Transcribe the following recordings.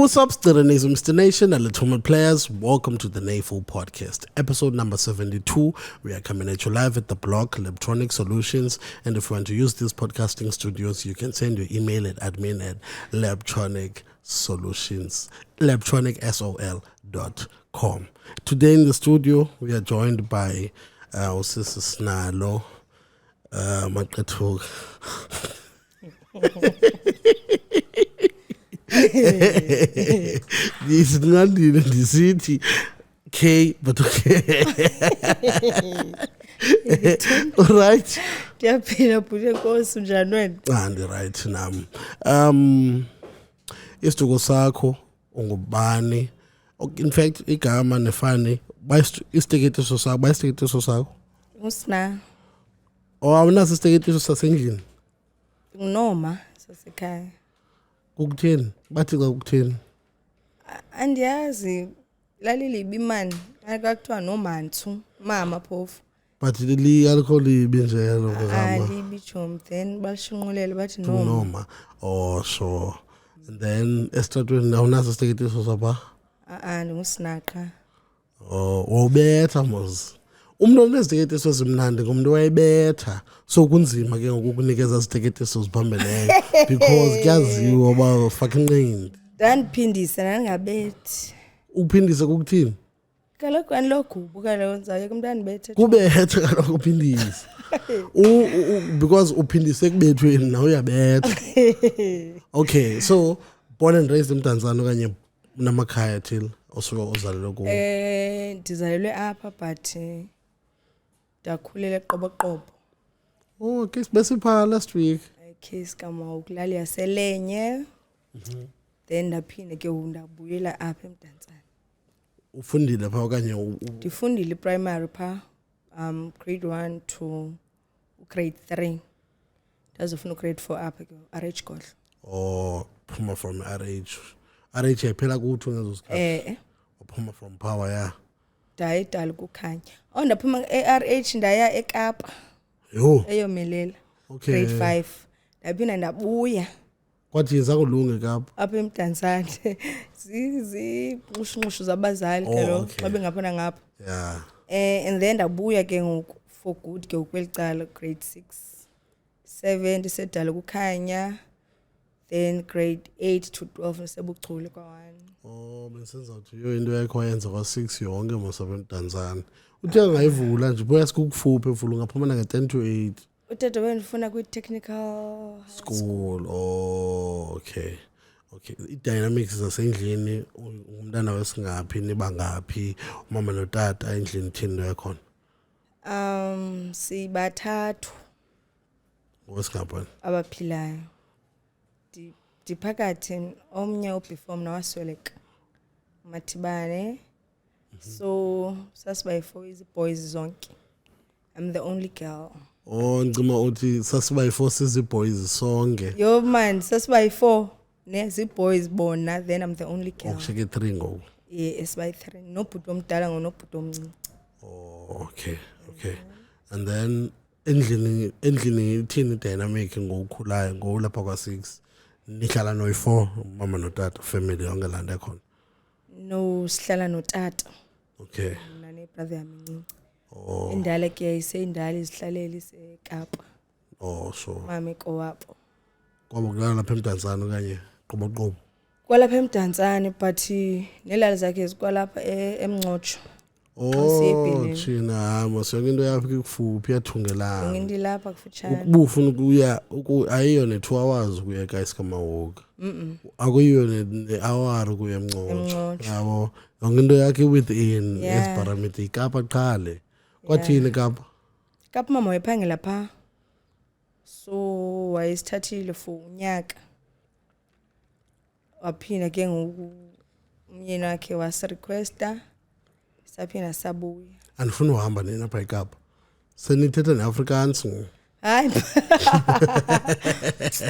What's up, Sterenies, Mr. Nation, and Legitimate Players? Welcome to the NAFO podcast, episode number 72. We are coming at you live at the blog, Electronic Solutions. And if you want to use these podcasting studios, you can send your email at electronicsol.com. Today in the studio, we are joined by Usisi Snalo, Maqethuk. This is not in the city. K, but okay. All right. And right now. Isituko sakho ungubani. In fact, igama nefani bayisiteketeso sakho, bayisiteketeso sakho. Usna. Oh, awunaso isiteketeso sasendlini. Noma sasekhaya. Ukuthini? Bathi xa ukuthini? Andiyazi lalili bimani akuthiwa noMantsu mama phofu. But li alcohol ibinjelo ngama. Libichom then balishunqulele bathi Noma. Oh, sure. And then estratweni awunaso isiteketeso sapha? Ndingusinaqa. Oh, wobetha mos. Umuntu onesiteketeso simnandi ngumuntu wayebetha. So kunzima ke ngokukunikeza isiteketeso siphambeleyo because kuyaziwa about fucking nqindi. Dandiphindisa nangabethi. Ukuphindisa kukuthini? Kaloku andilogubu kaloku nzawuyeka umuntu andibethe. Kubetha kaloku uphindisa. Because uphindise kubethweni nawe uyabetha. Okay, so born and raised in Tanzania okanye unamakhaya till osuke uzalelwe kuwo? Ndizalelwe apha but ndakhulela eQoboqobo. Oh, okay, besipha last week. Case kama ukulali yaselenye. Then ndaphinda ke ndabuyela apha eMdantsane. Ufundile pha okanye Ndifundile primary pha grade 1 to grade 3. Ndazofuna grade 4 apha ke RH Godlo. Oh, phuma from RH. RH yaphela kuthi ngezo sikhathi. Uphuma from power ya. Ndayidala kukhanya. Ndaphuma eRH ndaya eKapa. Yo. Eyomelela. Okay. Grade 5. Ndaphinda ndabuya. Kwathi yenzakulunge Kapa. Apha eMdantsane. Ziqushnqushu zabazali ke lo xa bengaphana ngapha. Yeah. And then ndabuya ke ngoku for good ke ukwelicala grade 6. 7 ndisedala kukhanya. Then grade 8 to 12 sebuchule kwa1. Oh, bensenza ukuthi yo into yakho yenza kwa 6 yonke mosapha eMdantsane. Uthe ngayivula nje boya sikufuphe mfulu ngaphuma nge 10 to 8. Utata wendifuna kwi technical school. Oh, okay. Okay, i-dynamics zasendlini umntana wesingaphi nibangaphi umama notata endlini thini yakhona? Sibathathu. Wesingaphi Abaphilayo. Diphakathi omnye uperform nawasweleka. Mathibane. So sasibayi 4 is boys zonke. I'm the only girl. Oh, ngicima uthi sasibayi 4 sizi boys sonke. Yo man, sasibayi 4 nezi boys bona, then I'm the only girl. Okusheke 3 ngoku. Yes, by 3. No bhuti omdala ngonobhuti omncinci. Oh, okay. Okay. And then endlini ithini dynamic ngokukhulayo ngolapha kwa 6. Nihlala no 4 mama notata family yonke landa khona. No, sihlala notata. Okay. Nane brother yami ncinci. Oh. Indala ke iseyindala izihlaleli eKapa. Oh, so. Mama ekowapho. Kwabo kulala lapha eMdantsane okanye Qoboqobo. Kwalapha eMdantsane but nelali zakhe zikwalapha eMncotsho. Oh, China mosonke into yakho ikufuphi yathungelana. Ngindilapha kufutshane. Ubufuna ukuya ayiyo ne 2 hours kuya guys kama walk. Akuyiyo ne hour kuya eMncotsho. Yabo yonke into yakhe within esiparameter iKapa qhale. Kwathini Kapa? Kapa mama wayephangela pha. So wayesithathile for unyaka. Waphina ke ngoku umyeni wakhe wasirequesta. Saphina sabuya. Andifuna uhamba nina pha eKapa. Senithetha neAfrikaans. Hayi.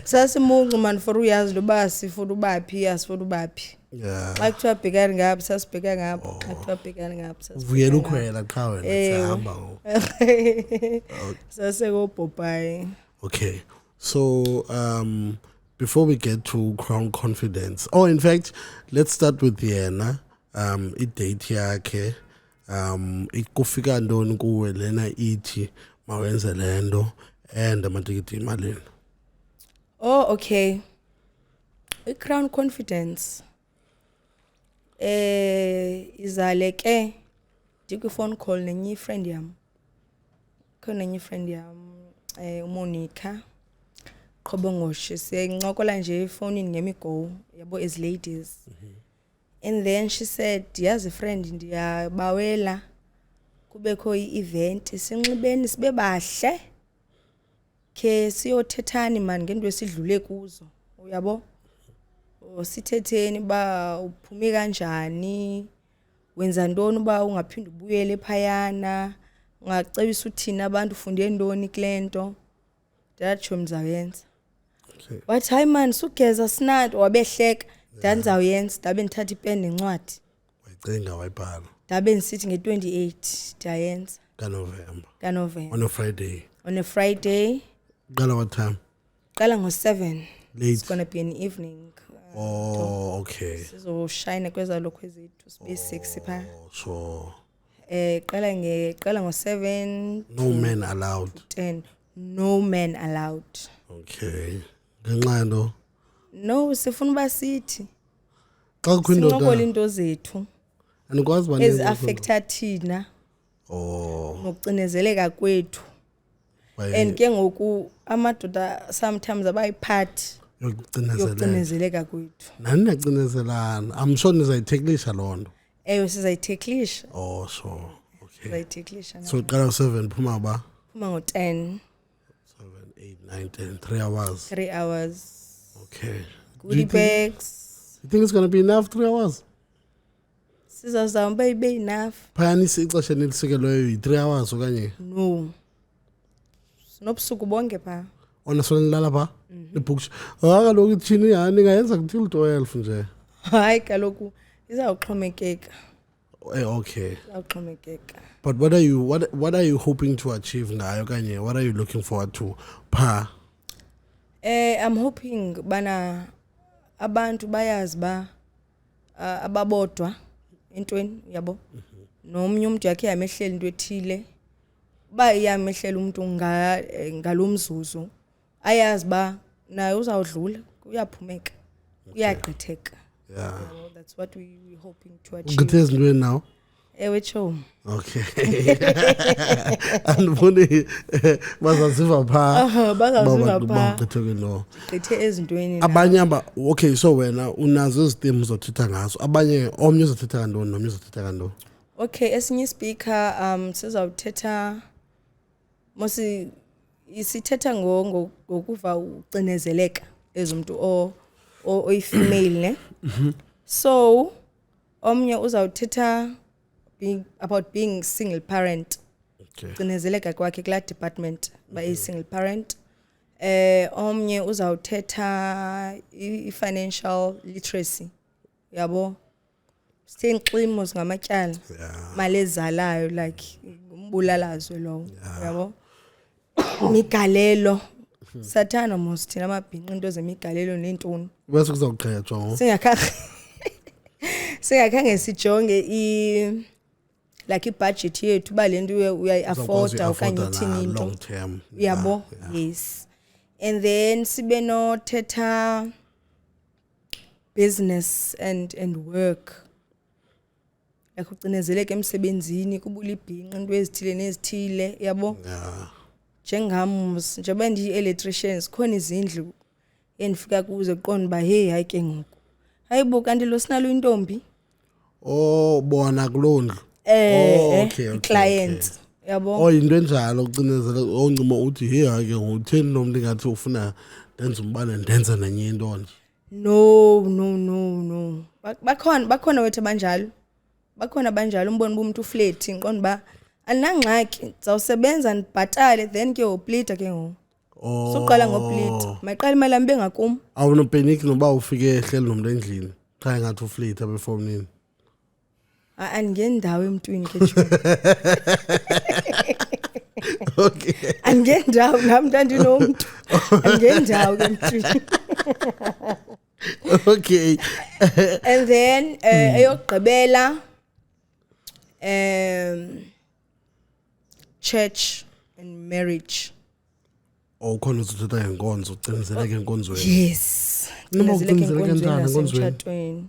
Sasimuncu man for uyazi loba sifuna ubaphi asifuna ubaphi. Yeah. Xa kuthiwa bhekani ngapha sasibheka ngapha. Xa kuthiwa bhekani ngapha sasibheka. Vuyela ukhwela qha wena sihamba ngo. Saseko Popeye. Okay. So before we get to Crown Confidence. Oh, in fact, let's start with Yena. I-date yakhe. Ikufika ndoni kuwe lena ithi mawenze lento and amatikiti imalini. Oh, okay. I-Crown Confidence. Izale ke ndikwi-phone call nenye friend yam. Khona enye friend yam uMonica Qhobongoshe siyancokola nje efonini ngemigo yabo as ladies. And then she said yazi friend ndiyabawela kubekho i-event sinxibeni sibe bahle ke siyothethani man ngento esidlule kuzo uyabo sithetheni ba uphume kanjani wenza ntoni uba ungaphinda ubuyele ephayana ungacebisa uthina abantu ufunde ntoni kulento ndatsho mzayenza but hayi man sugeza sinat wabehleka ndandizawuyenza ndabe ndithatha ipeni nencwadi wayicinga wayibhala ndabe ndisithi nge-28 ndayenza kaNovember on a Friday qala what time qala ngo-7 late it's gonna be an evening okay sizoshayina kweza lokho ezethu sibe 6 pha sure qala ngo-7 no men allowed 10 no men allowed okay ngenxando no sifuna uba sithi xa kukho indoda sincokola into zethu andikwazi bani ezi-affecta thina nokucinezeleka kwethu and ke ngoku amadoda sometimes abayiphathi yokucinezeleka kwethu nani niyacinezelana I'm sure nizayitheklisha loo nto ewe sizayitheklisha sure okay sizayitheklisha so qala u7 phuma ba phuma ngo-10 7 8 9 10 3 hours okay goodie bags you think it's going to be enough 3 hours sizawuzama uba ibe enough phayana ixesha nelisikelweyo yi-3 hours okanye no sinobusuku bonke phaa ona sona nilala phaa ibhuksha kaloku ithini yani ingayenza until 12 nje hayi kaloku izawuxhomekeka okay izawuxhomekeka but what are you hoping to achieve ngayo kanye what are you looking forward to phaa I'm hoping bana abantu bayazi ba ababodwa entweni yabo nomnye umuntu yakhe yamehlela into ethile ba iyamehlela umuntu ngalomzuzu ayazi ba naye uzawudlula uyaphumeka uyagqitheka yeah that's what we hoping to achieve ngithe ezintweni now ewe cho okay andiboni bazaziva phaa bazawuziva no gqithe ezintweni abanye okay so wena unazo izitemu zothetha ngazo abanye omnye uzothetha kantoni nomnye uzothetha kantoni okay esinye speaker sizawuthetha mosi isithetha ngokuva ucinezeleka ezumuntu oyifemale ne so omnye uzawuthetha about being single parent ucinezeleka kwakhe kula department ba single parent omnye uzawuthetha i-financial literacy yabo sithenximo ngamatyala mali ezalayo like umbulalazwe lowo yabo migalelo sathana mosithina amabhinqa into zemigalelo nentoni bese kuzawuqhethwa singakhange sijonge like i-budget yethu ba lento uyayi-afforda okanye uthini into yabo yes and then sibe nothetha business and work like ucinezeleke emsebenzini kubula ibhinqa into ezithile nezithile yabo njengam njengoba ndiyi-electricians khona izindlu endifika kuzo qonda uba hey hayi ke ngoku hayi bo kanti lo sinalo intombi bona kuloo ndlu clients yabo into enjalo ucinezela oncima uthi hey hayi ke ngokutheni nomntu ngathi ufuna ndenza umbane ndenza nenye into nje no bakhona wethu banjalo umbona umuntu ufleti ngiqonda uba alinangxaki ndizawusebenza ndibhatale then ke uplita ke ngoku soqala ngoplita mayiqala imali yami bengakum awunopenik noba ufike ehleli nomntu endlini xa ngathi uflita befowunini angendawo emntwini ke okay angendawo nami ntandinomntu angendawo ke emntwini Okay. And then eyokugqibela church and marriage. Khona uzothatha ngenkonzo ucinzeleke enkonzweni. Yes. Noma Cindezeleke ucinzeleke enkonzweni kanjani enkonzweni? nasemtshatweni.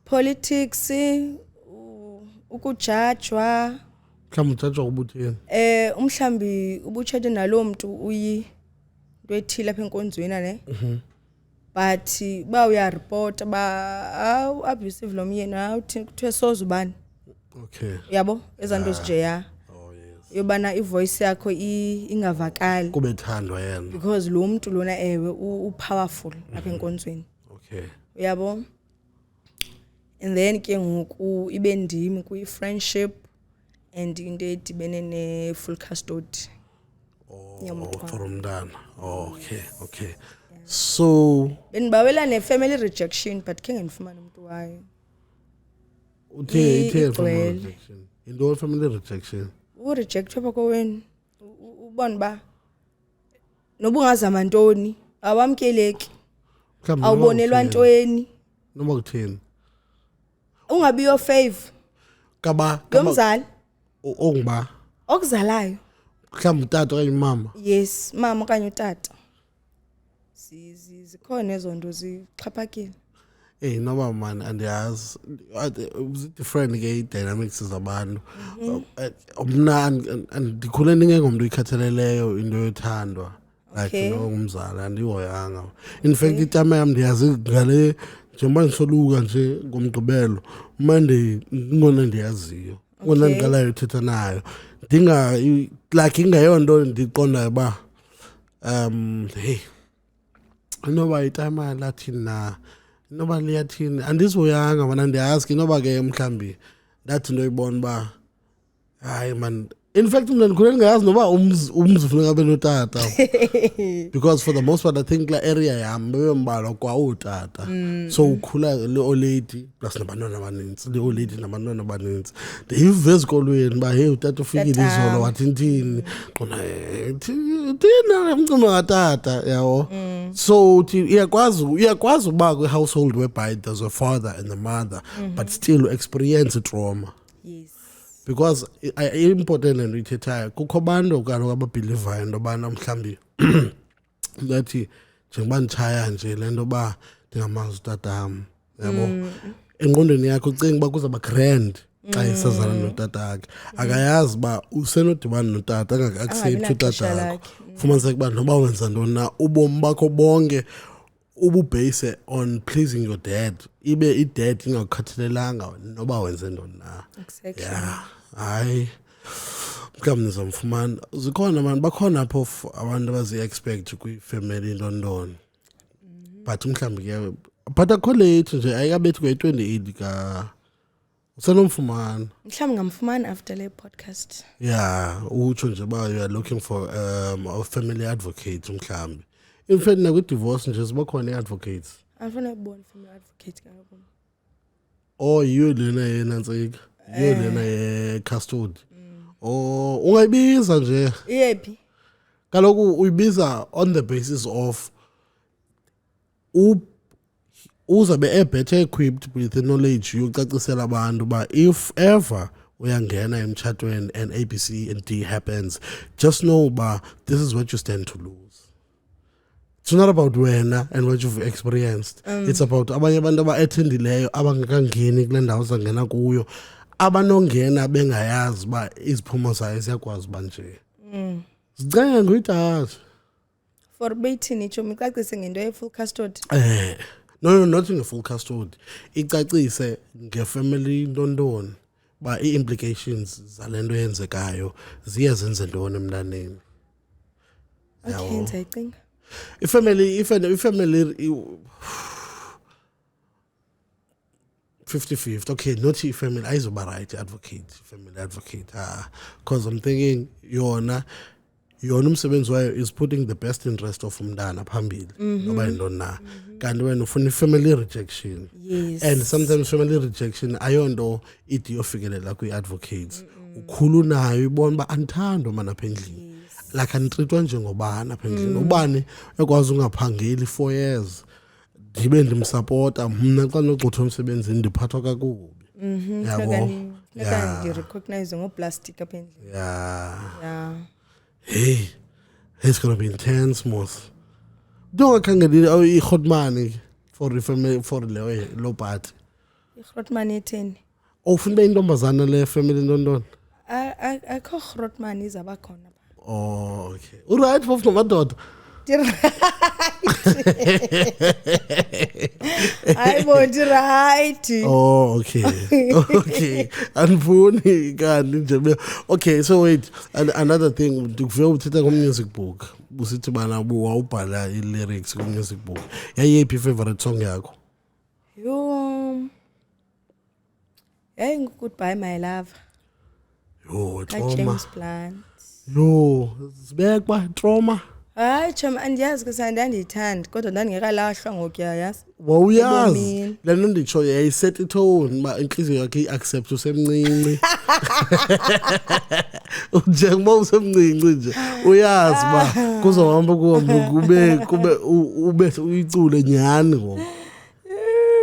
Politics. Ukujajwa. Mhlawumbe ujajwa ubutheni? Umhlambi ubutshate nalo muntu uyi into ethile apha enkonzweni ne. But ba uya report ba abusive lo myeni awuthi kuthiwe soze ubani. Okay. Yabo ezanto ezinje ya. Oh yes. Yobana ivoice yakho ingavakali. Kube thandwa yena. Because lo muntu lona ewe upowerful apha enkonzweni. Okay. Yabo. And then ke ngoku ibe ndimi kuyi friendship and into edibene ne full custody. For umntana. Okay. So Benibawela ne family rejection but kenge ngifumana umuntu wayo. Uthe family rejection. Into family rejection. Reject pha koweni. Ubona ba nobungazama ntoni awamkeleki. Awubonelwa ntweni. Noma kutheni? Ungabi your fave. Kaba Yomzali. Ongiba. Okuzalayo. Mhlawumbe utata okanye mama. Yes, mama okanye utata. Zikhona ezonto zixhaphakile. Noma man andiyazi different ke dynamics zabantu. Mina andikhule ndingengomntu ikhathaleleyo into yothandwa. Like ngumzali andihoyanga. In fact itama yami ndiyazi ngale njengoba ngisoluka nje ngomgqibelo Monday ngona ndiyaziyo. Ngona ngiqalayo uthetha nayo. Dinga like ingayonto ndiqondayo ba hey noba itama lathina noba liyathini andizoyanga mana ndiyazi noba ke mhlambi ndathi ndoyibona ba hayi man in fact mina ndikhule ngingayazi noba umzi funeka abe notata because for the most part I think la area yami bebembalwa kwa utata so ukhula le old lady plus nabantwana abaninzi le old lady nabantwana abaninzi ndiyive ezikolweni ba hey utata ufikile izolo wathintini qona thina umncima katata yawo so iyakwazi uba kwi household whereby there's a father and a mother but still experience trauma. Yes. Because important and ithethayo kukho abantu kaloku ababhilivayo into yobana mhlawumbi ngathi njengoba nditshaya nje le nto yoba ndingamazi utatam yabo engqondweni yakho ucinga uba kuzawuba grand xa isazana notata akhe akayazi uba usenodibana notata angaka-accept utata akho fumaniseka uba noba wenza ntoni na ubomi bakho bonke ububhase on pleasing your dad ibe idad ingakukhathalelanga noba wenze ntoni na. Exactly. Yeah. Hayi mhlawumbe nizamfumana zikhona abantu bakhona apho abantu abazi-expect kwi-family intondoni but mhlawumbi ke but akho late nje ayikabethi kwe-28 ka usenomfumana Mhlawumbe ngamfumana after le podcast. yeah utsho nje uba you are looking for a family advocate mhlawumbi in fact nakwi-divorce nje ziba khona i-advocates Afuna ukubona family advocate kaloku. Yiyo lena yena ntsika yiyo lena ye-custody ungayibiza nje Iyephi? kaloku uyibiza on the basis of uzabe better equipped with the knowledge yokucacisela abantu ba if ever uyangena emtshatweni and ABC and D happens just know ba this is what you stand to lose. It's not about wena and what you've experienced. It's about abanye abantu aba-attendileyo abangakangeni kule ndawo zangena kuyo abanongena bengayazi uba iziphumo zayo ziyakwazi uba nje zicenge nguyitata For bethini itsho micacise ngento ye-full custody. No, not nge-full custody icacise nge-family intondoni ba i-implications zale nto yenzekayo ziye zenze ntoni emntaneni. Okay, ndiyayicinga. Ifamily 50-50. Okay, not family. Ayizoba right family advocate. Because I'm thinking yona umsebenzi wayo is putting the best interest of umntana phambili. Noba yintoni na. Kanti wena ufuna family rejection. Yes. And sometimes family rejection ayonto ithi yofikelela kwi-advocates. Ukhulu nayo ibona uba andithandwa mana apha endlini. like anditreatwa njengobani apha endlini ubani ekwazi ungaphangeli 4 years ndibe ndimsupporta mna xa nogxotha umsebenzini ndiphathwa kakubi yabo ndirecognize ngoplastic apha endlini yeah hey it's gonna be intense mos dongakhangela i-hotman for family for lo party i-hotman etheni ufuna ube intombazana le family ntoni akho hrotman izaba khona oh okay uright for madoda hayi bodi right oh okay andifuni kanti nje okay so wait another thing ndikuvela uthetha music book usithi bana wawubhala i-lyrics music book yayiphi favorite song yakho Goodbye My Love trauma James Blunt sibekwa trauma hayi chama andiyazi ke ndandiyithanda kodwa ndandingekalahlwa ngokuya yazi wawuyazi lento nditsho yayiset itone ba inhliziyo yakhe i-accept usemncinci njengoba usemncinci nje uyazi ba kuzohamba kube uyicule nyani ngoku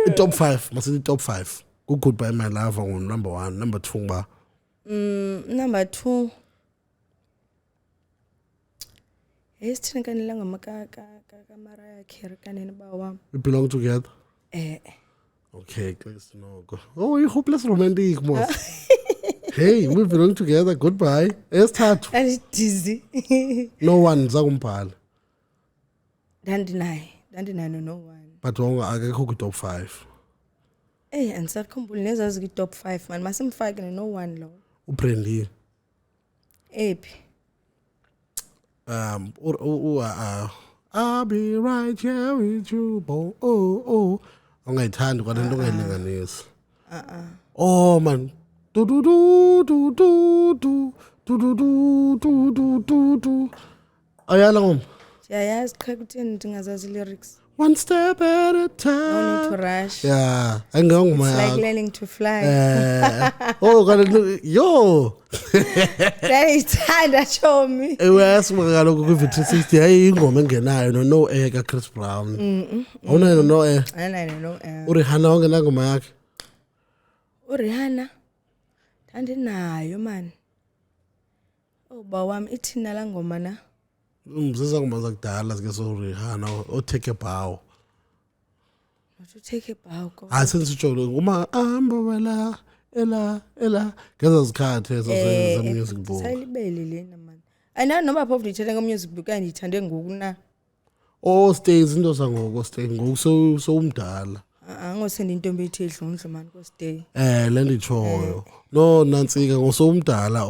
i-top 5 masithi i-top 5 Goodbye My Love number 1 number 2 ngba number 2 Esithini kanela Mariah Carey kanene ba wami We Belong Together okay close to know oh you hopeless romantic mos hey We Belong Together goodbye esithathu dizzy no one zakumbhala dandinayo no one but wonga akekho ku top 5 andisakhumbuli nezazi ki top 5 man masimfake no one lo uBrandy ephi I'll be right here with you oh ungayithandi kwalento ongayilinganisi oh man du du du du du du du du du du ayala ngom yayazi qha kutheni ndingazazi lyrics one step at a time no need to rush yeah angangoma it's like learning to fly oh kanti yo ndayithanda chomi ewesima kaloku kwi-Victory 60 hayi ingoma engenayo no air ka Chris Brown awunayo no air ayinayo no air uRihanna wangena ngoma yakhe uRihanna ndandinayo man ba wami ithina la ngoma na umzisa ngoma zakudala zike so Rihanna Take a Bow to take a bow asensitsho ngoma ambawela ela ngeza zikhathi ezo music book sayilibele lena man ayina noma phofu ndithethe ngomusic book andiyithande ngoku na stays into sangoko stay ngoku so umdala ngosenda intombi ethi edlundle man ko stay le nditshoyo no nantsika ngosomdala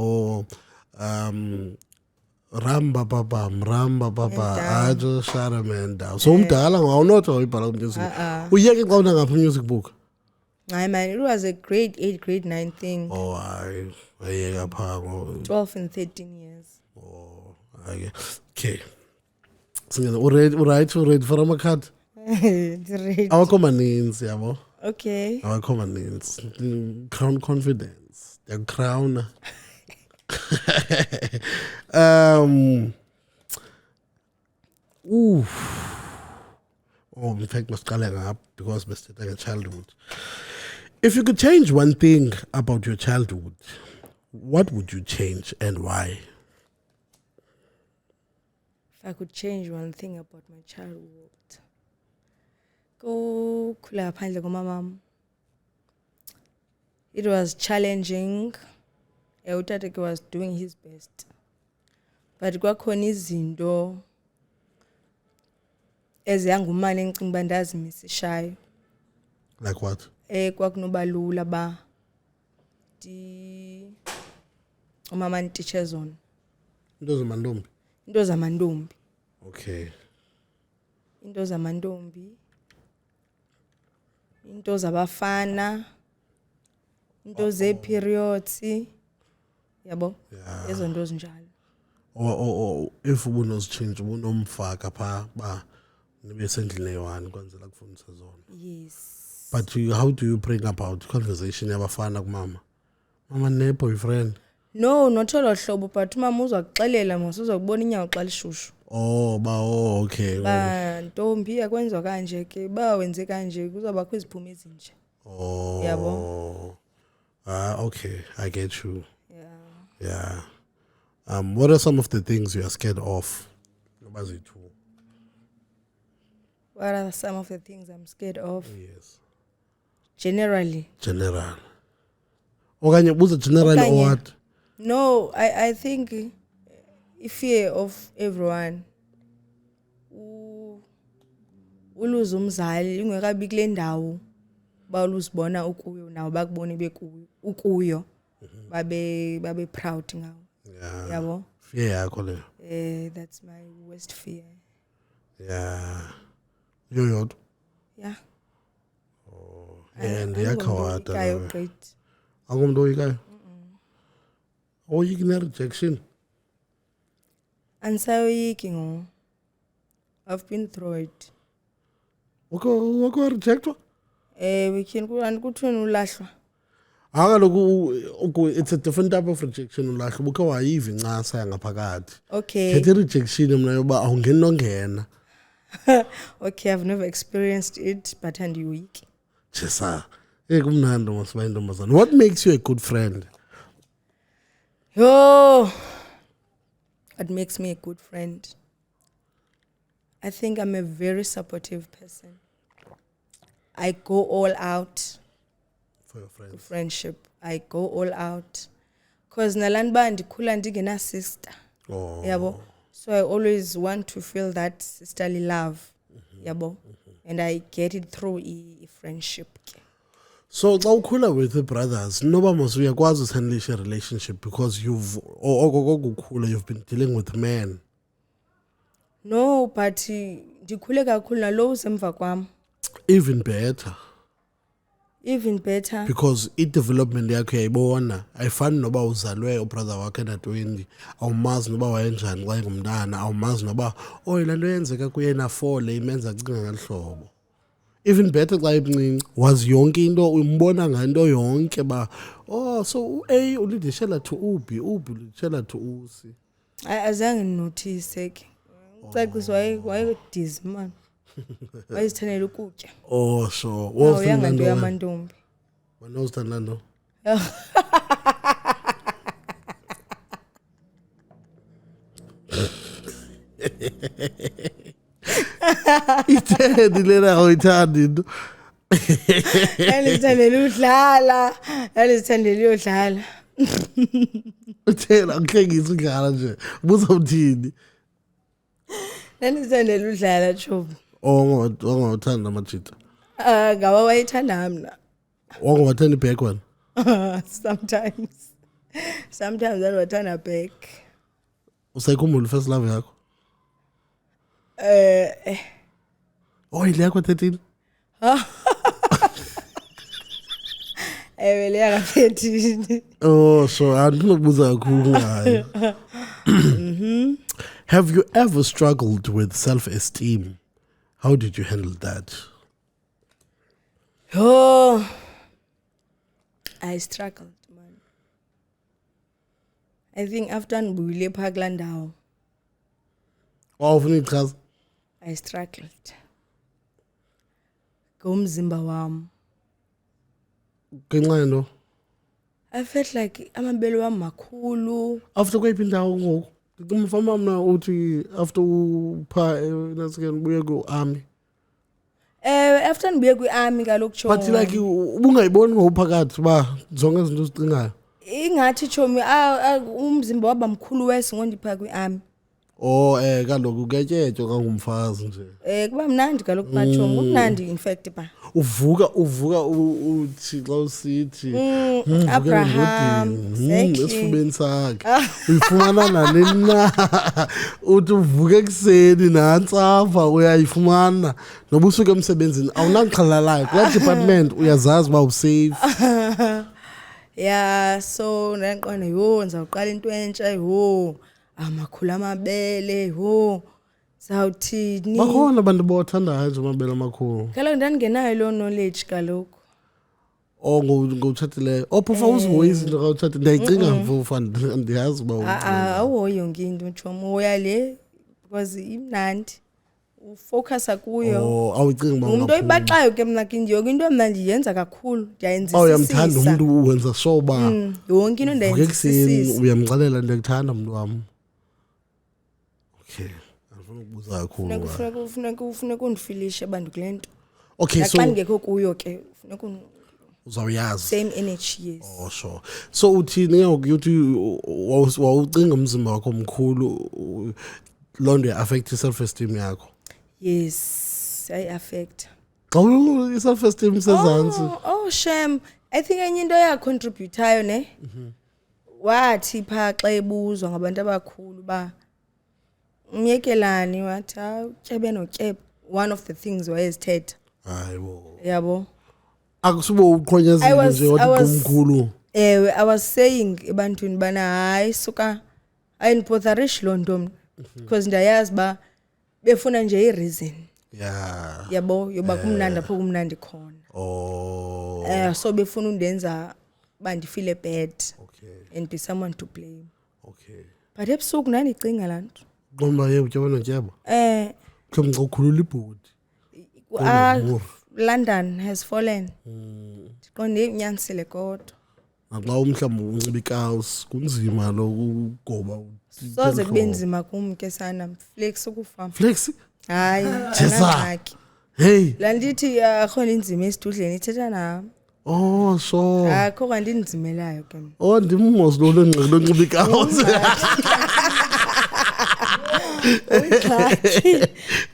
Ramba baba ajo sharamenda so umdala ngawunotha uyibhala music uyeke xa unangaphi music book hayi man it was a grade 8 grade 9 thing hayi ayeka pha 12 and 13 years okay singena ready for amakhadi awakho maninzi yabo okay awakho maninzi crown confidence the crown in fact masiqale ngapha because besithetha nge-childhood. If you could change one thing about your childhood, what would you change and why? If I could change one thing about my childhood, kukhula phandle komamam. It was challenging. Utata was doing his best. But kwakhona izinto eziyangumane engicinga uba ndazimisishayo. Like what? Kwakunoba lula ba umama ndititshe zona. Into zamantombi. Into zamantombi. Okay. Into zamantombi. Into zabafana. Into ze-periods. Yabo? Ezo nto zinjalo. If ubunozichange ubunomfaka pha ba nibe sendlini eyi-1 kwenzela kufundisa zona. Yes. But how do you bring about conversation yabafana kumama? Mama ne-boyfriend? No, not olo hlobo, but mama uzakuxelela mos uzokubona inyawo xa lishushu. Oh, okay. Ba ntombi yakwenziwa kanje ke ba wenze kanje kuzobakho iziphumo ezinje. Oh. Yabo. Okay, I get you. Yeah. Yeah. What are some of the things you are scared of? What are some of the things I'm scared of? Yes. Generally. General. Okanye buza general or what? No, I think fear of everyone. Uluza umzali ungekabi kule ndawo ba uluzibona ukuyo nawo bakubone ukuyo babe proud ngawo. Yeah. Yabo. Fear yakho le. That's my worst fear. Yeah. Yo. Yeah. And yakhawata. Kayo great. Angumntu oyikayo. Oyiki ne rejection. Ansayoyiki ngo. I've been through it. Wako rejectwa? We can go and kuthweni ulahlwa. Akaloku it's a different type of rejection ulahlwa buka wayiva incasa yangaphakathi. Okay. Kethe rejection mina yoba awungeni nongena. Okay, I've never experienced it, but andiyoyiki. Chesa. Kumnandi masiba intombazana. What makes you a good friend? What makes me a good friend? I think I'm a very supportive person. I go all out For your friends. for friendship. I go all out. Because nalanba ndikhula ndigena sister. Oh. Yabo. So I always want to feel that sisterly love. Yabo. And I get it through a friendship. So xa ukhula with the brothers, noba mos uyakwazi uhandlisha a relationship because you've been dealing with men. No, but ndikhule kakhulu nalo usemva kwam. Even better. Even better. Because i-development yakho yayibona ayifani noba uzalwe ubrother wakhe na-20 awumazi noba wayenjani xa engumntana awumazi noba laa nto yenzeka kuye nafole imenza acinga ngeli hlobo. Even better xa imncinci wazi yonke into umbona nganto yonke ba so u-A ulidishela to u-B ulidishela to u-C. Azange ndinothise ke. Ucacisa wayedizi man. Wayezithandela ukutya. Sure. Uyanga nto yamantombi. Wena uzithanda nto? Itheni lena awuyithandi into? Yalizithandela udlala. Yalizithandela uyodlala. Uthena akuhlengisa udlala nje. Buza uthini? Yalizithandela udlala chobo. Wangawuthanda amajita? Ngawa wayethanda mna. Wangawathanda ibhek wena? Sometimes andiwathanda back. Usayikhumbula first love yakho? Ile yakho 13? Le yaka 13. So andinokubuza kakhulu ngayo. Have you ever struggled with self-esteem? How did you handle that? I struggled, man. I think after ndibuyile phaa kulaa ndawo, Ufuna ichaza? I struggled. Ngomzimba wam. Ngenxa yento? I felt like amabele wam makhulu. After kweyiphi indawo ngoku? Umfama mna uthi after upha nasikeni buye ku-army. After ndibuye kwi-army kaloku chomi. But like ubungayiboni ngophakathi ba zonke izinto uzicingayo. Ingathi chomi umzimba waba mkhulu wesi ngondipha kwi-army. Kaloku kuyatyetywa kangumfazi nje. Kuba mnandi kaloku bachomi, kumnandi in fact ba. Uvuka uthi xa usithi Abraham esifubeni sakhe uyifumana nanini na uthi uvuke ekuseni nantsapha uyayifumana noba usuke emsebenzini awunaqhalalayo kulaa department uyazazi uba usafe. Yeah, so nandiqonda ndizawuqala into entsha amakhulu amabele zawuthini. Bakhona abantu bawathandayo nje amabele amakhulu. Kaloku ndandingenayo loo knowledge kaloku. or ngotshatileyo ophofa uzihoya izinto xa utshati ndiyayicinga mfofa ndiyazi uba awuhoyi yonke into tshomo uhoya le because imnandi ufocusa kuyo awuyicinga uba umuntu oyibaxayo ke mna ke yonke into mna ndiyenza kakhulu ndiyayenzisisa uyamthanda umuntu wenza so ba yonke into ndiyayenzisisa uyamxelela ndiyakuthanda umuntu wam. Okay, andifuna ukubuza kakhulu funeka undifilishe bantu kule nto. Okay, so xa ndingekho kuyo ke funeka uzawuyazi same energy, yes. Oh sure. So uthini ngokuthi wawucinga umzimba wakho omkhulu loo nto affect self esteem yakho? Yes, I affect. Xa self esteem sezantsi. Oh shame. I think enye into yacontributayo ne. Wathi pha xa ebuzwa ngabantu abakhulu ba umyekelani wathi utyebe notyebe, one of the things wayezithetha. Hayibo. Yabo. Akusubo uqhonyezile nje wathi kumkhulu. I was saying ebantwini bana hayi suka ayindibotherish loo nto because ndayazi ba befuna nje i-reason. Yeah. Yabo yoba kumnandi apho kumnandi khona. Oh. So befuna undenza bandifile bad. Okay. And be someone to blame. Okay. But ebusuku ndandicinga laa nto. Qomba ye utyaba notyaba. Mhlawumbi ukhulula ibhodi. London has fallen. Ndiqonde unyanisile kodwa. Naxa umhlawumbi unxiba ikawusi kunzima lokugoba. Soze kube nzima kum ke sana flex ukufa. Flex? Hayi, angxaki. Hey. La ndithi akhona inzima esidudleni ithetha nami. Oh so. Akho kanti indizimelayo ke. Oh ndimmosi lo lengxaki lonxiba ikawusi.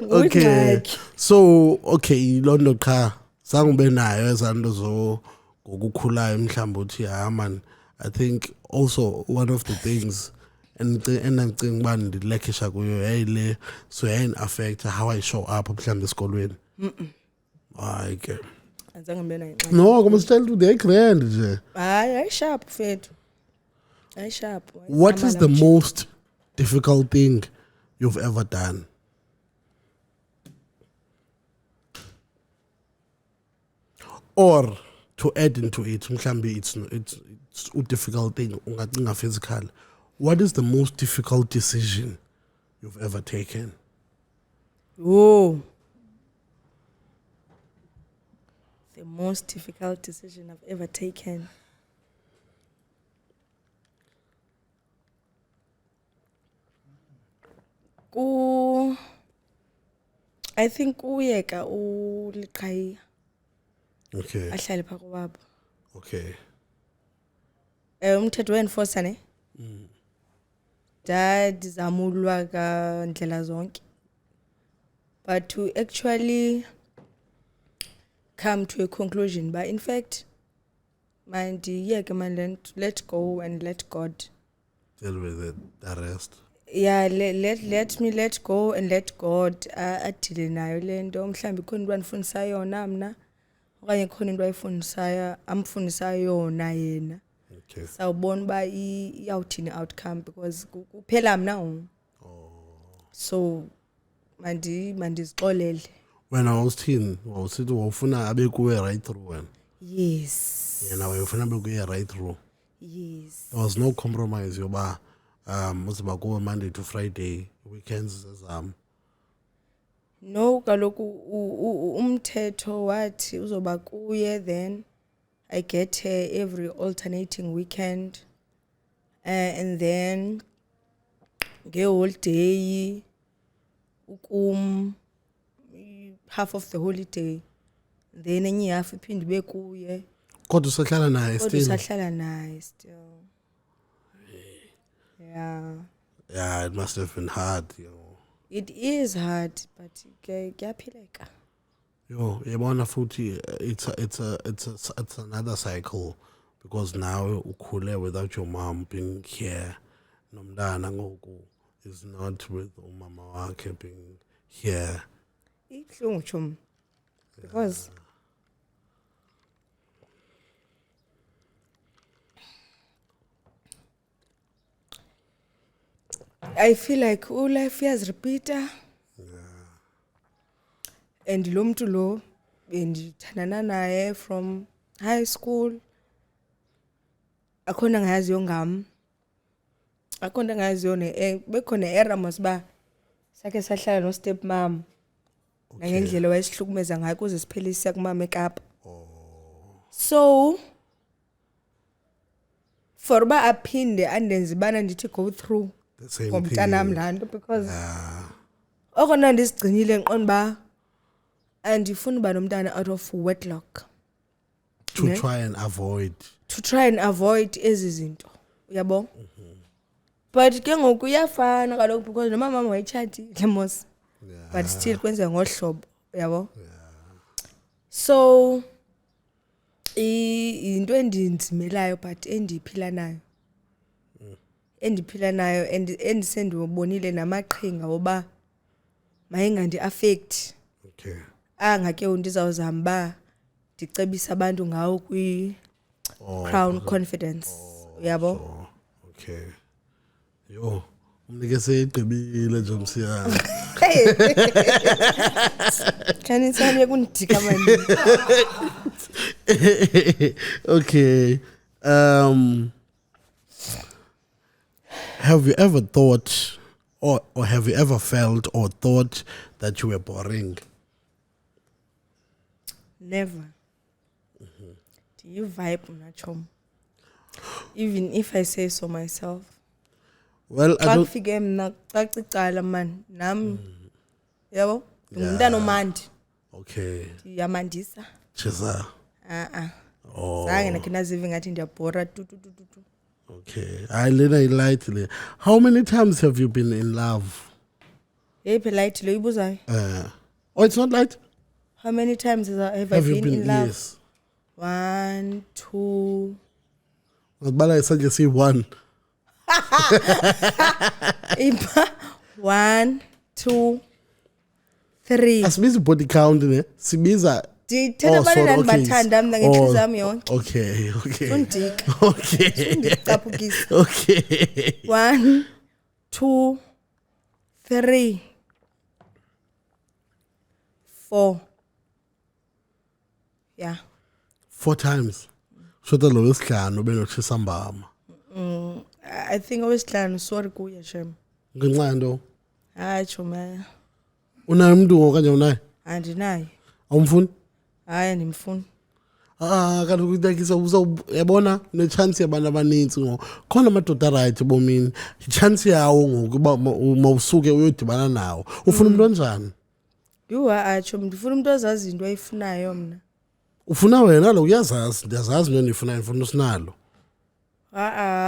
Okay. So okay London car sangibe nayo ezanto zo ngokukhulayo mhlawumbe uthi man, I think also one of the things enangicinga uba ndilekhisha kuyo yayile so yayin affect how I show up mhlawumbe esikolweni. Hayi ke azange ngibe nayo. No kuma style to the grand nje. Hayi sharp fethu. Hayi sharp. What is the most difficult thing you've ever done? Or to add into it, mhlambi it's a difficult thing, ungacinga physical. What is the most difficult decision you've ever taken? Oh. The most difficult decision I've ever taken. I think uyeka uliqhayiya. Okay. Ahlale pha kobaba. Okay. Umthetho wenforce ne? Dad zamulwa ka ndlela zonke. But to actually come to a conclusion, but in fact, man, let go and let God deal with it, the rest. Yeah, let me let go and let God adile nayo lento mhlambi khona into anifundisa yona mina okanye khona into ayifundisa amfundisa yona yena. Okay. Sawubona ba iyawuthini outcome because kuphela mina so mandizixolele. When I was teen, wawusithi wawufuna abe kuwe right through wena. Yes. Yena wayefuna abe kuwe right through. Yes. There was no compromise yoba uziba kuwe Monday to Friday, weekends No, kaloku umthetho wathi uzoba kuye, then I get her every alternating weekend, and then nge-holiday half of the holiday, then enye half iphinde ibe kuye. Kodwa usahlala naye still. Kodwa usahlala naye still. Yeah. Yeah, it must have been hard, you know. It is hard, but kuyaphileka. Yo, yabona futhi it's another cycle because now ukhule without your mom being here. Nomntana ngoku is not with umama wakhe being here. Ibuhlungu chum. Because I feel like life has repeater. And lo mntu lo bendithandana naye from high school akhona ngayaziyo ngami akhona ngayaziyo bekhona era masiba sakhe sahlala no step mom nangendlela wayesihlukumeza ngayo kuze siphelise kumama eKapa so for ba aphinde andenze bana ndithi go through ngomntanami lanto because okona ndisigcinile enqondo ba andifuni ba nomntana out of wedlock to try and avoid ezi zinto uyabo but ke ngoku uyafana kaloku because noma mama wayechatile mos but still kwenza ngohlobo uyabo so into endinzimelayo but endiphila nayo endisendibonile namaqhinga oba mayengandi affect angake ndizawuzama ba ndicebisa abantu ngawo kwi Crown Confidence uyabo okay yo umnike seyigqibile nje umsiyana Kani sami kundika manje okay have you ever thought or have you ever felt or thought that you were boring? Never. Do you vibe nachom? Even if I say so myself. Well, I don't figure mna xacicala man nami yabo ngumntana omandi. Okay. Yamandisa. Chisa. Oh. Zange nakhe nazive ngathi ndiyabhora tu. Okay. I lightly. How many times have you been in love? Hey, polite lo ibuzayo. Oh, it's not light. How many times have I been in love? Yes. 1, 2. Ngibala isanje si1. 1, 2, 3. Asibiza body count ne. Sibiza Ndithanda abantu bathanda mina ngenhliziyo yami yonke. Okay. Undika. Okay. Ndicaphukisa. Okay. 1, 2, 3, 4. Yeah. 4 times. Shota lo wesihlanu benochisa mbama. I think owesihlanu sorry kuye shem. Ngenxa nto. Hayi choma. Unayo umuntu ngokanje unaye? Andinayo. Awumfuni? Hayi ndimfuni. Kaloku udakisa uyabona ne chance yabantu abaninzi ngo khona amadoda right bomini chance yawo ngokuba mawusuke uyodibana nawo ufuna umuntu onjani Yuwa acho ndifuna umuntu ozazi into ayifunayo mina ufuna wena lo uyazazi ndiyazazi into endifuna ngifuna usinalo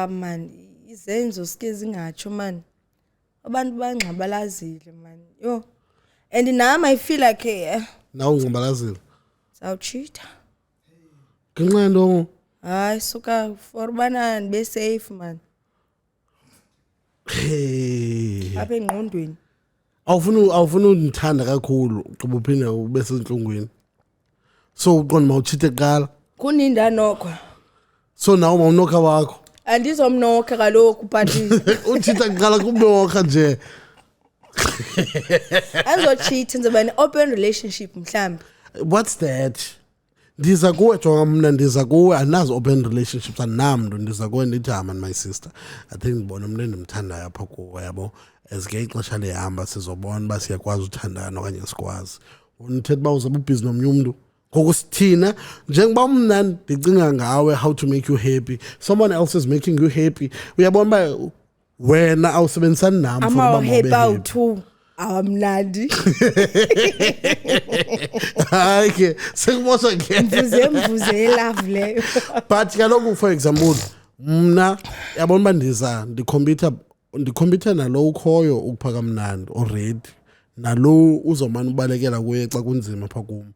man izenzo sike zingatsho man abantu bangxabalazile man yo and nami I feel like nawo ngxabalazile sawuchita ngenxa nto hayi suka for bana be safe man apha engqondweni awufuna undithanda kakhulu uqobo uphinde ube senhlungwini so uqonda mawuchite kuqala kuninda nokho so nawo mawunokha wakho andizomnokha kaloku but uchita kuqala kumnokha nje azochita nzoba ne-open relationship mhlambi what's that ndiza kuwe jonga mna ndiza kuwe anazo open relationships anamntu ndiza kuwe ndithi man my sister I think ngibona umuntu endimthandayo apha kuwe yabo ezike ixesha lihamba sizobona uba siyakwazi uthandana okanye sikwazi unithetha uba uzaba ubhizi nomnye umntu ngoku sithina njengoba mna ndicinga ngawe how to make you happy someone else is making you happy uyabona uba wena awusebenzisani nami for uba happy awamnandi hayi ke sekubosha ke mvuze love leyo but kaloku for example mna yabona uba ndikhompyutha nalo ukhoyo ukuphaka mnandi already nalo uzomana ubalekela kuye xa kunzima pha kum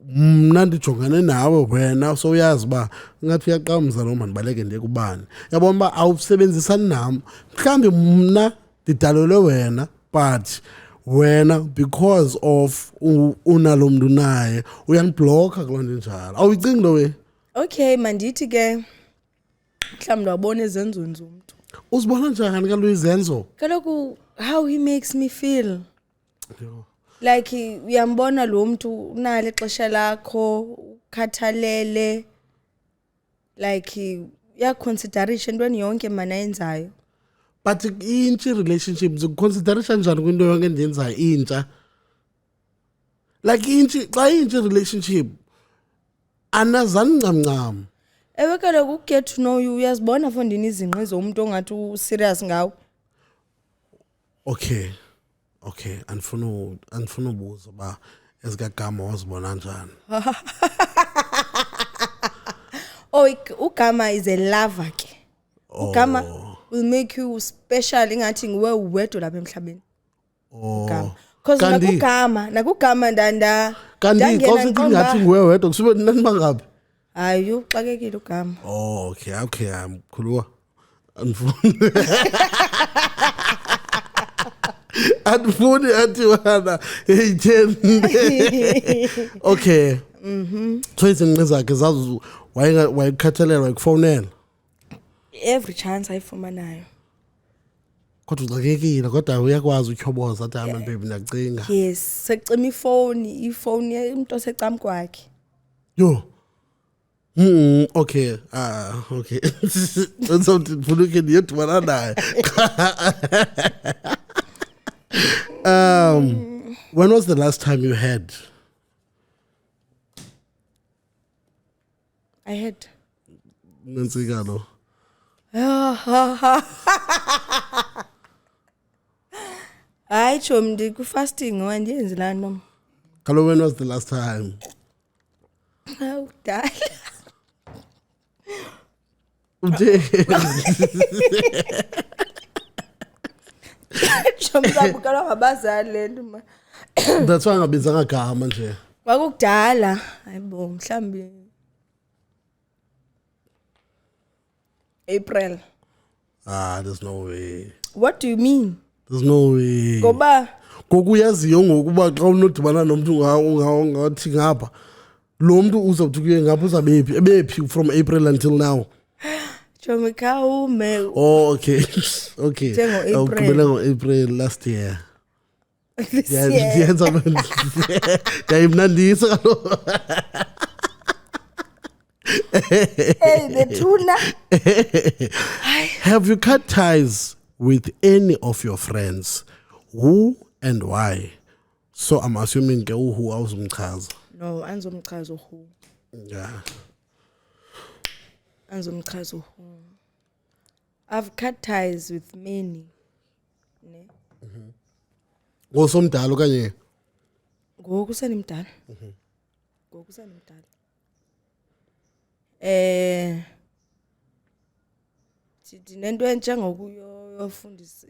mna ndijongane nawe wena sowuyazi uba ngathi uyaqamza lo mandibaleke ndiye kubani yabona uba awusebenzisani nam mhlawumbi mna ndidalelwe wena but wena because of unalo mntu naye uyanibhlokha kuloo nto njalo awuyicingi lo we okay mandithi ke mhlawumbi wabona ezenzweni zomntu uzibona njani kaloku izenzo kaloku how he makes me feel like uyambona lo mntu unale ixesha lakho ukhathalele like consideration ntweni yonke mana yenzayo. But intsha relationships consideration njani kwinto yonke endiyenzayo intsha? Like intsha relationship anazani ncamncam. Ewe kaloku get to know you uyazibona fondini izinqe zomuntu ongathi userious ngawo. Okay, andifuna ubuza ba ezikagama wazibona njani. Ugama is a lover ke. Ugama will make you special ingathi nguwe uwedwa lapha emhlabeni. Ugama. Because nakugama ndanda. Kanti qosithi ngathi nguwe wedwa kusube nani bangapi? Hayi uxakekile ugama. Okay, mkhuluwa. Andifuni athi wena hey 10. Okay. So izinqe zakhe zazo wayekhathalela wayekufonela. Every chance ayifumanayo. Kodwa uxakekile kodwa uyakwazi utyhoboza athi ama baby ndacinga. Yes, secima ifoni umuntu osecam kwakhe. Yo. Okay. Okay. So ndifuna ndiyodibana naye. When was the last time you had? I had. Nantsika lo. Hayi chomi ndiku-fasting andiyenzi laa nto. Kalo, when was the last time? Kudala. Chomi zabukelwa ngabazali le nto ma. That's why ngabizanga gama nje. Kwakudala. Hayibo mhlambi April. There's no way. What do you mean? There's no way. Ngoba ngokuyaziyo ngokuba xa unodibana nomuntu ngathi ngapha lo muntu uzawuthi kuye ngapha uzabephi ebephi from April until now. Chomi khawume. Okay. Awugqibele ngo-April last year. This year. Yenza yayimnandisa kaloku. Hey, the tuna. Have you cut ties with any of your friends? Who and why? So I'm assuming who awuzumchaza. No, anzomchaza who. Yeah. Anzomchaza who. I've cut ties with many. Ne? Ngosomdala okanye? Ngoku senimdala. Ngoku senimdala. Ndinento entsha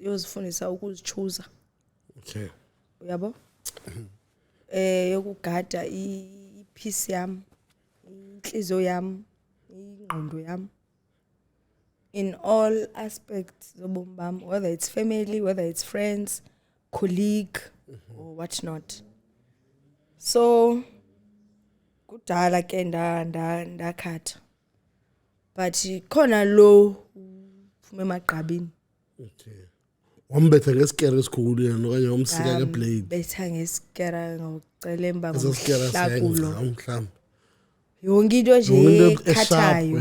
yozifundisa ukuzichuza. Okay. Uyabo? Yokugada ipeace yam, inhliziyo yam, ingqondo yam. In all aspects zobomi bam, whether it's family, whether it's friends, colleague, or what not. So kudala ke ndakhatha. But khona lo uphume emagqabini. Okay. Wambetha ngesikere esikhulu yena okanye wamsika ngeblade. Betha ngesikere ngocelemba ngokuhlakulo mhlawumbe. Yonke into nje ekhathayo.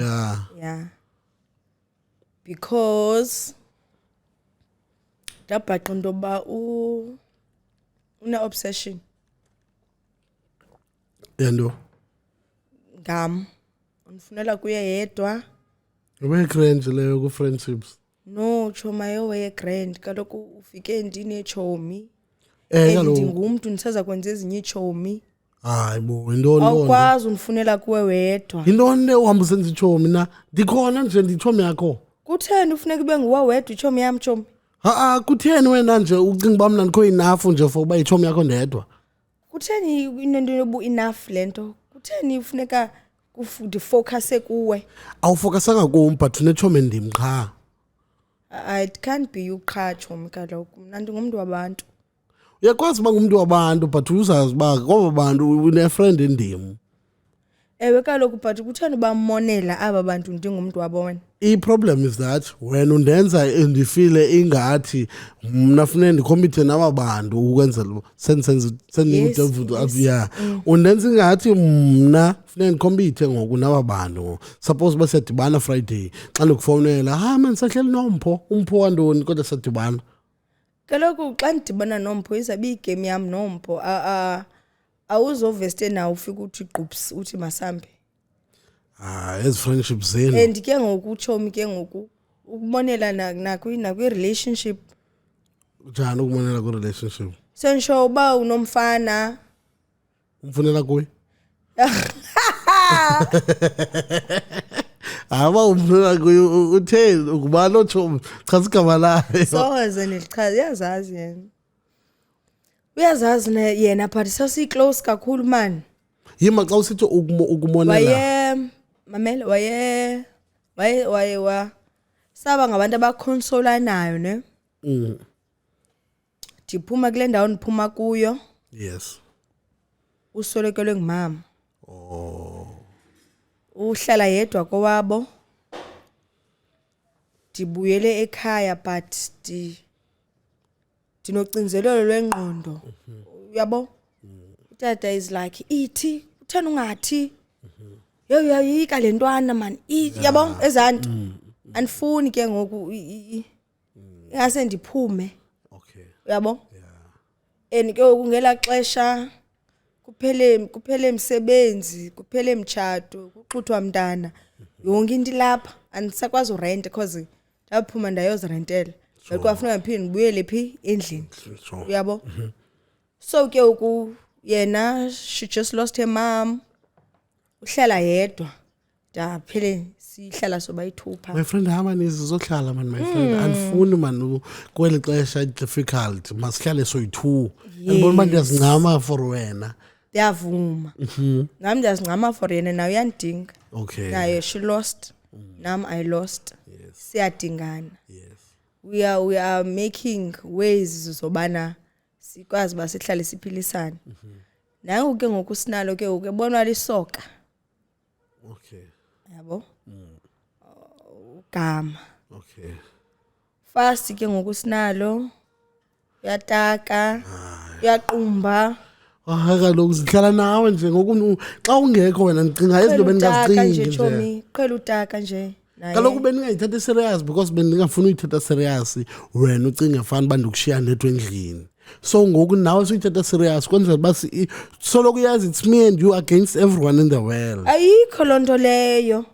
Yeah. Because ndabhaqa into yoba una obsession. Yendo. Ngam. Unifunela kuye yedwa. Ube grand leyo ku friendships. No, choma yowe grand kaloku ufike ndine chomi. Kaloku Ndingumntu ndisaza kwenza ezinye ichomi. Hayi bo, intoni awukwazi unifunela kuwe wedwa. Intoni le uhamba usenza ichomi na? Ndikhona nje ndichomi yakho. Kutheni ufuneka ube nguwe wedwa ichomi yam chomi? Kutheni wena nje ucinga uba mna ndikho enough nje for uba ichomi yakho ndedwa? Kutheni inento yobu enough lento? Kutheni ufuneka ufocuse kuwe? Awufocusanga kum but unechomi ndim qha. It can't be you qha chomi kaloku. Mna ndingumntu wabantu. Uyakwazi uba ngumntu wabantu but uzazi uba kwaba bantu une-friend endim. Ewe kaloku but kutheni ubamonela aba bantu ndingumntu wabo wena? I-problem is that when undenza ndifile ingathi mna funeka ndikhomithe naba bantu ukwenzela yeah undenza ingathi mna funeka ndikhomithe ngoku naba bantu suppose uba siyadibana Friday xa ndikufowunela man sahleli nompho umpho wantoni kodwa sadibana kaloku xa ndidibana nompho izabe igame yam nompho awuzoveste nawo ufika uthi gqups uthi masambe as friendships zenu and ke ngoku utshomi ke ngoku ukubonela nakwi-relationship njani ukubonela kwi-relationship sensho uba unomfana umfunela kuye aba umfunela kuye utheni ukubani otshomi chaza igama layo soze nilichaza uyazazi yena uyazazi yena but sasiyiclose kakhulu man yima xa usithi ukumonela mamela waye saba ngabantu abakonsolanayo ne ndiphuma kule ndawo ndiphuma kuyo yes usolekelwe ngumama uhlala yedwa kowabo ndibuyele ekhaya but ndinocinzelelo lwengqondo uyabo utata is like ithi uthena ungathi yoyika le ntwana man yabo ezantu andifuni ke ngoku ingase ndiphume okay uyabo and ke ngela xesha kuphele umsebenzi kuphele mtshato kuxuthwa mntana yonke into lapha andisakwazi urent because ndaphuma ndayozirentela kwafuneka ngiphinde ngibuyele phi endlini uyabo so ke yena she just lost her mom uhlala yedwa ndaphele sihlala sobayithupha my friend hamba nizohlala man my friend andifuni man kweli xesha difficult masihlale soyi2 andibona manje ndiyazincama for wena ndiyavuma nami ndiyazincama for yena nawe uyandinga okay naye she lost nami I lost siyadingana yes we are making ways zobana sikwazi basihlale siphilisana nangu ke ngoku sinalo ke ukebonwa lisoka okay yabo ugama okay fast ke ngoku sinalo uyataka uyaqumba kaloku sihlala nawe nje ngoku xa ungekho wena ndicinga izinto bengazicingi nje chomi qhela utaka nje naye kaloku bendingayithatha serious because bendingafuna uyithatha serious wena ucinge fana uba ndikushiya ndedwa endlini so ngoku nawe suyithatha serious kwenzela uba soloko uyazi it's me and you against everyone in the world ayikho loo nto leyo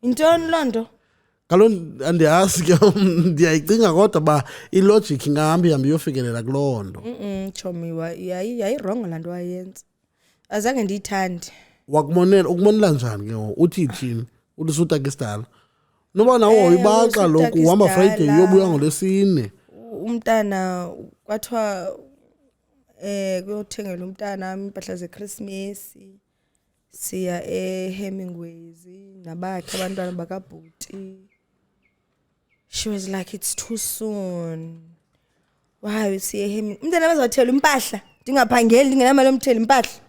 intoni loo nto kaloku andiyazi ke ndiyayicinga kodwa uba ilogic ingahambi iyofikelela kuloo nto chomi yayirongo laa nto wayenza azange ndiyithande ukumonela njani ke uthi ithini uthi sutaka isidala noba nawo uyibaxa lokhu uhamba Friday uyobuya ngolwesine umntana kwathiwa kuyothengela umntana impahla zeChristmas siya eHemingways nabakhe abantwana bakabhuti she was like it's too soon why siya eHemingways umntana bazathela impahla ndingaphangeli ndingenamali yomthela impahla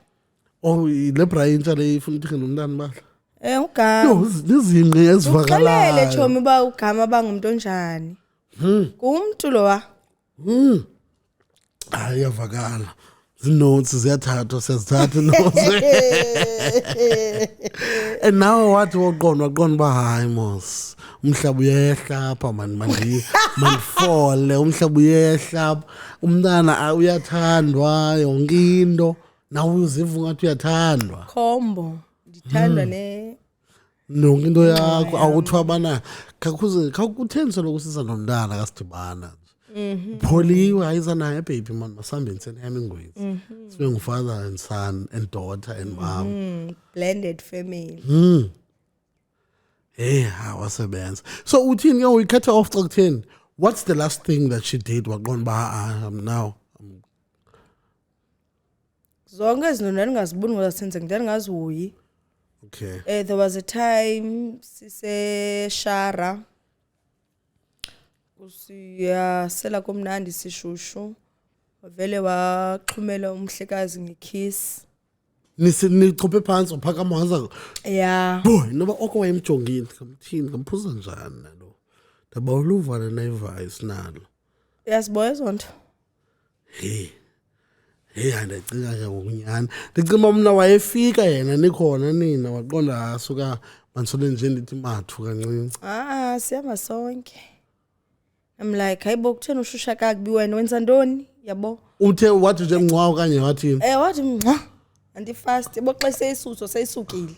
le Brian le ifuna uthengela umntana impahla ugama nizinqe ezivakalayo uxelele chomi uba ugama bangumuntu onjani kumntu lowa hayi yavakala zinotes ziyathathwa siyazithatha notes and now wathi waqonda uba hayi mos umhlaba uyehla apha mandifole umhlaba uyehla umntana uyathandwa yonke into nawe uziva ungathi uyathandwa khombo ndithandwa nonke into yakho awuthiwa abana khakuthenisa lokusiza nomntana kasidibana pholiwe ayiza naye baby man masambeni seHemingways sibe ngufather and son and daughter and mom blended family hey wasebenza so uthini ke uyikhetha off xa kutheni what's the last thing that she did waqonda ba now zonke izinto ndandingaziboni ngoba senze ndandingazihoyi okay there was a time siseshara siyasela komnandi sishushu vele waxhumela umhlekazi ngekiss nichophe phansi uphakama waza yeah boy noba oko wayemjongile ngamthini ngamphuza njani nalo ndaba uluvana nevice nalo yasiboya zonto andicinga ke ngokunyana ndicima mna wayefika yena nikhona nina waqonda asuka manisole nje ndithi mathu kancinci siyama sonke I'm like hayibo kuthena ushusha kakubi wena wenza ntoni yabo uthe wathi nje mncwa okanye wathini wathi mncwa anti-fast boxa seyisuso seyisukile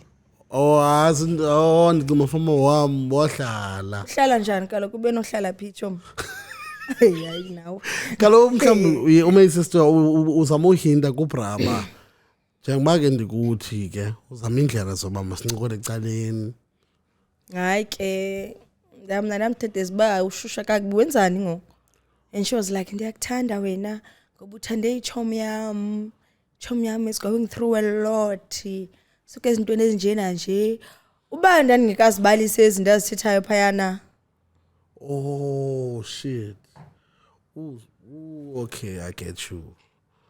azi ndicima fama wam wahlala uhlala njani kaloku ube nohlala phi tshomi hayi nawe kaloku mhlawumbi umeyisister uzama uhinda kubraba njengoba ke ndikuthi ke uzama indlela zoba masincokole ecaleni hayi ke mna namthetheza uba ushusha kakubi wenzani ngoku and she was like ndiyakuthanda wena ngoba uthande ichomi yam is going through a lot suke ezintweni ezinjena nje uba ndandingekazibalisa ezinto azithethayo phayana oh shit okay I get you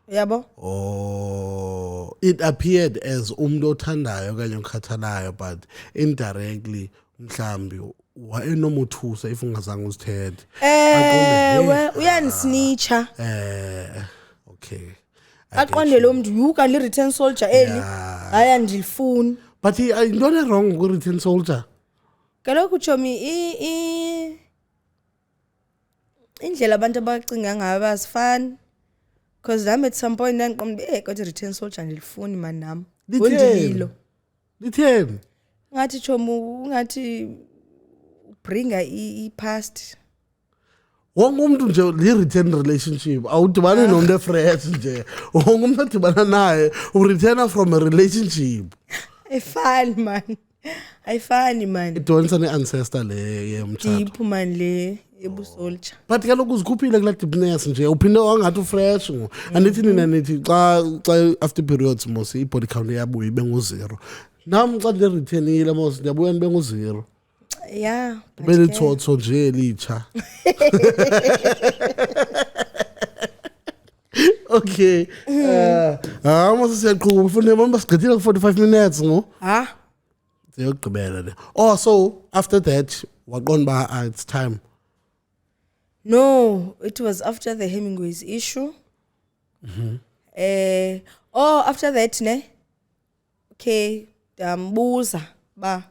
yabo it appeared as umuntu othandayo kanye okhathalayo but indirectly mhlambi wayenomuthusa if ungazange uzithethe uyanisnitcha okay aqonde lo mntu yuka li return soldier eli hayi andilifuni but intone wrong ku return soldier kaloku chomi indlela abantu abacinga ngayo basifani because nami at some point ndandiqombe kodwa return soldier andilifuni man nami ngondilo litheni ngathi chomi ungathi bringa i-past wonke umuntu nje li-return relationship awudibani nomuntu efresh nje wonke umuntu adibana naye ureturna from a relationship ayifani man idonisa ne-ancestor le yemtshato deep man le ebusoldier but kaloku uzikhuphile kula deepness nje uphinde wangathi ufresh andithi nina nithi xa after periods mos i-body count yabuya ibe ngu-0 nam xa ndirethenile mos ndiyabuya ndibe ngu-0 yeah belithotho nje elitsha okay mos siyaqhuba ufune mama sigqithile ku-45 minutes ngo siyogqibela le so after that waqonda uba it's time no it was after the Hemingway's issue after that ne okay ndambuza ba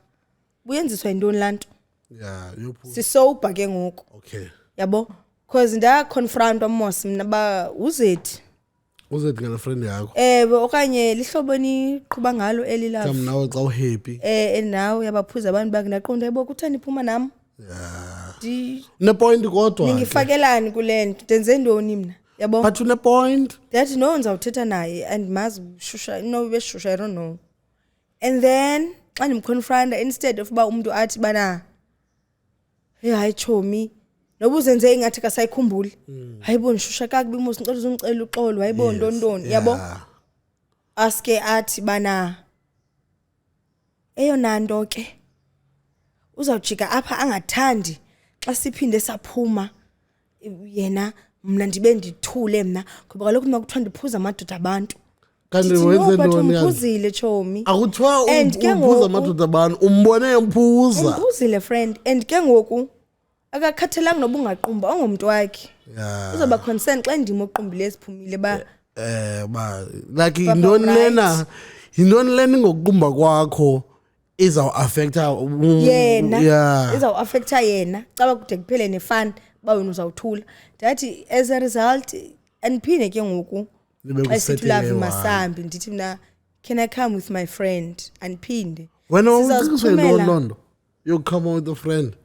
buyenziswa yintoni lanto sisober ke ngoku okay yabo because ndaconfront mos mina ba uzethi ngale friend yakho okanye lihloboni qhuba ngalo eli love kam nawe xa uhappy nawe yabaphuza abantu bakundaqonda yebo kuthani iphuma nami ne-point kodwa ningifakelani kule nto ndenze ntoni mna yabo but une-point ndathi no ndizawuthetha naye and mazi shusha no beshusha I don't know and then xa ndimconfronta instead of uba umuntu athi bana hayi chomi noba uzenze ingathi kasayikhumbuli hayibo ndishusha kakubi mos ngicela uzungicela uxolo hayibo ntontoni yabo aske athi bana eyona nto ke uzawujika apha angathandi xa siphinde saphuma yena mna ndibe ndithule mna ngoba kaloku makuthiwa ndiphuza amadoda abantu kanti wenze ntoni umphuzile chomi akuthiwa uphuza amadoda abantu umbone emphuza umphuzile friend and ke ngoku akakhathalanga noba ungaqumba ongomuntu wakhe uzaba concern xa ndimo oqumbileyo siphumile ba like yintoni lena ngokuqumba kwakho izawuaffecta yena izawuaffecta yena caba kude kuphele nefan ba wena uzawuthula ndathi as a result andiphinde ke ngoku xa sithi love masambi ndithi mina can I come with my friend andiphinde wena ucingiswe you come with a friend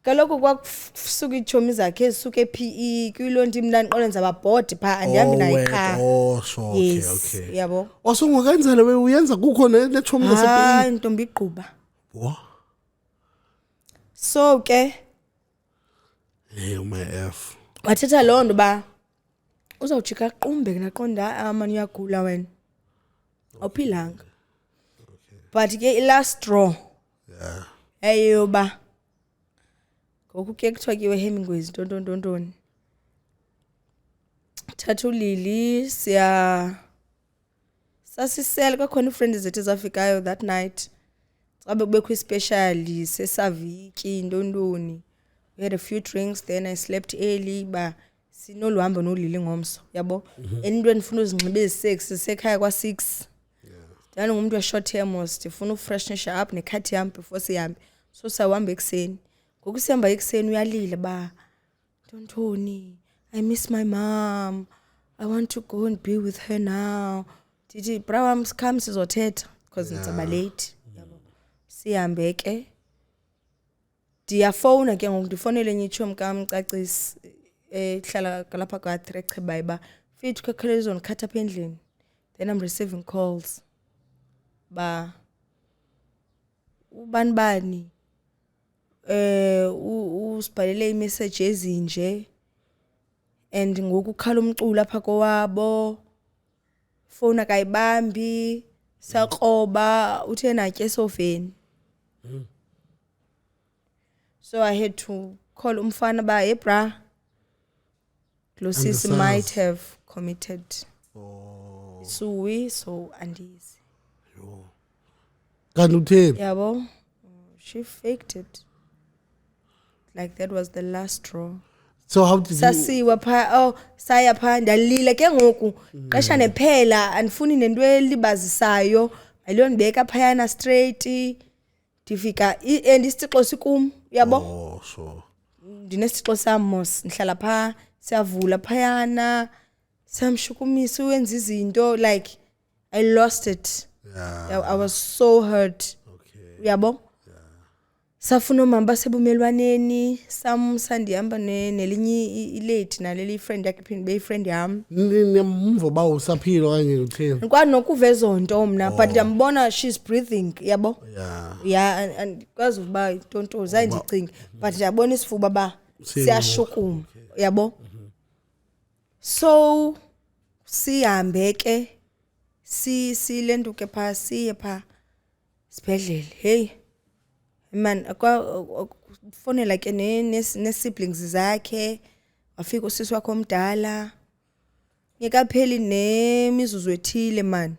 kaloku kwakusuka iitshomi zakhe ezisuka e-PE kuyiloo nto mna ndiqonda ndizababhodi phaa andihambi naye qha okay yabo wasungakenzela uyenza kukho netshomi hayi ntombi igquba so ke my f wathetha loo nto uba uzawujika qumbe ndaqonda amani uyagula wena awuphilanga but ke i-last straw eyoba ngoku ke kuthiwa kiwe Hemingway's ntontoni thatha ulili sasisela kwakhona ifriends zethu ezafikayo that night cabe kubekho ispecial sesaviki ntontoni. We had a few drinks, then I slept early ba sinoluhambo nolili ngomso yabo into endifuna uzinxibe ezi6 sisekhaya kwa6 then ngumuntu short term sifuna ufreshness up nekhathi yami before sihambe so sawuhamba ekseni ngokusihamba ekseni uyalila ba Tontoni, I miss my mom, I want to go and be with her now. Didi bra come sizothetha because it's about late yabo sihambe ke ndiyafona ke ngoku ndifonele enye ichomi kamcacisi hlala kalapha kwa3 Echebhayi ba fit kwekhelezo ngikhatha apha endlini then I'm receiving calls ba ubani usibhalele imessage ezinje and ngoku ukhala umculo apha kowabo phone akayibambi saqoba uthe natye sofeni. So I had to call umfana ba hey bra Glosisi might have committed suwi so andizi kanti utheni yabo she faked it like that was the last straw. So how did you Sasiwa pha saya pha ndalila ke ngoku xesha nephela andifuni nento elibazisayo ayilo ndibeka phayana straight ndifika and isixixo sikum yabo sure ndinesixixo sam mos ndihlala pha siyavula phayana samshukumisa uyenza izinto like I lost it. I was so hurt. Yabo safuna mama basebumelwaneni sandihamba nelinye ilate naleli friend yakhe phinde beyifriend yami nimvo ba usaphila kanye utheni kwanokuva ezonto mna but ndiyambona she's breathing yabo and kwazi ukuba itontoza ayindicinga but ndiyabona isifuba ba siyashukuma yabo so sihambe ke silenduke pha siye pha sibhedlele hey man fonela ke ne siblings zakhe wafika usisi wakhe omdala ngekapheli nemizuzu ethile man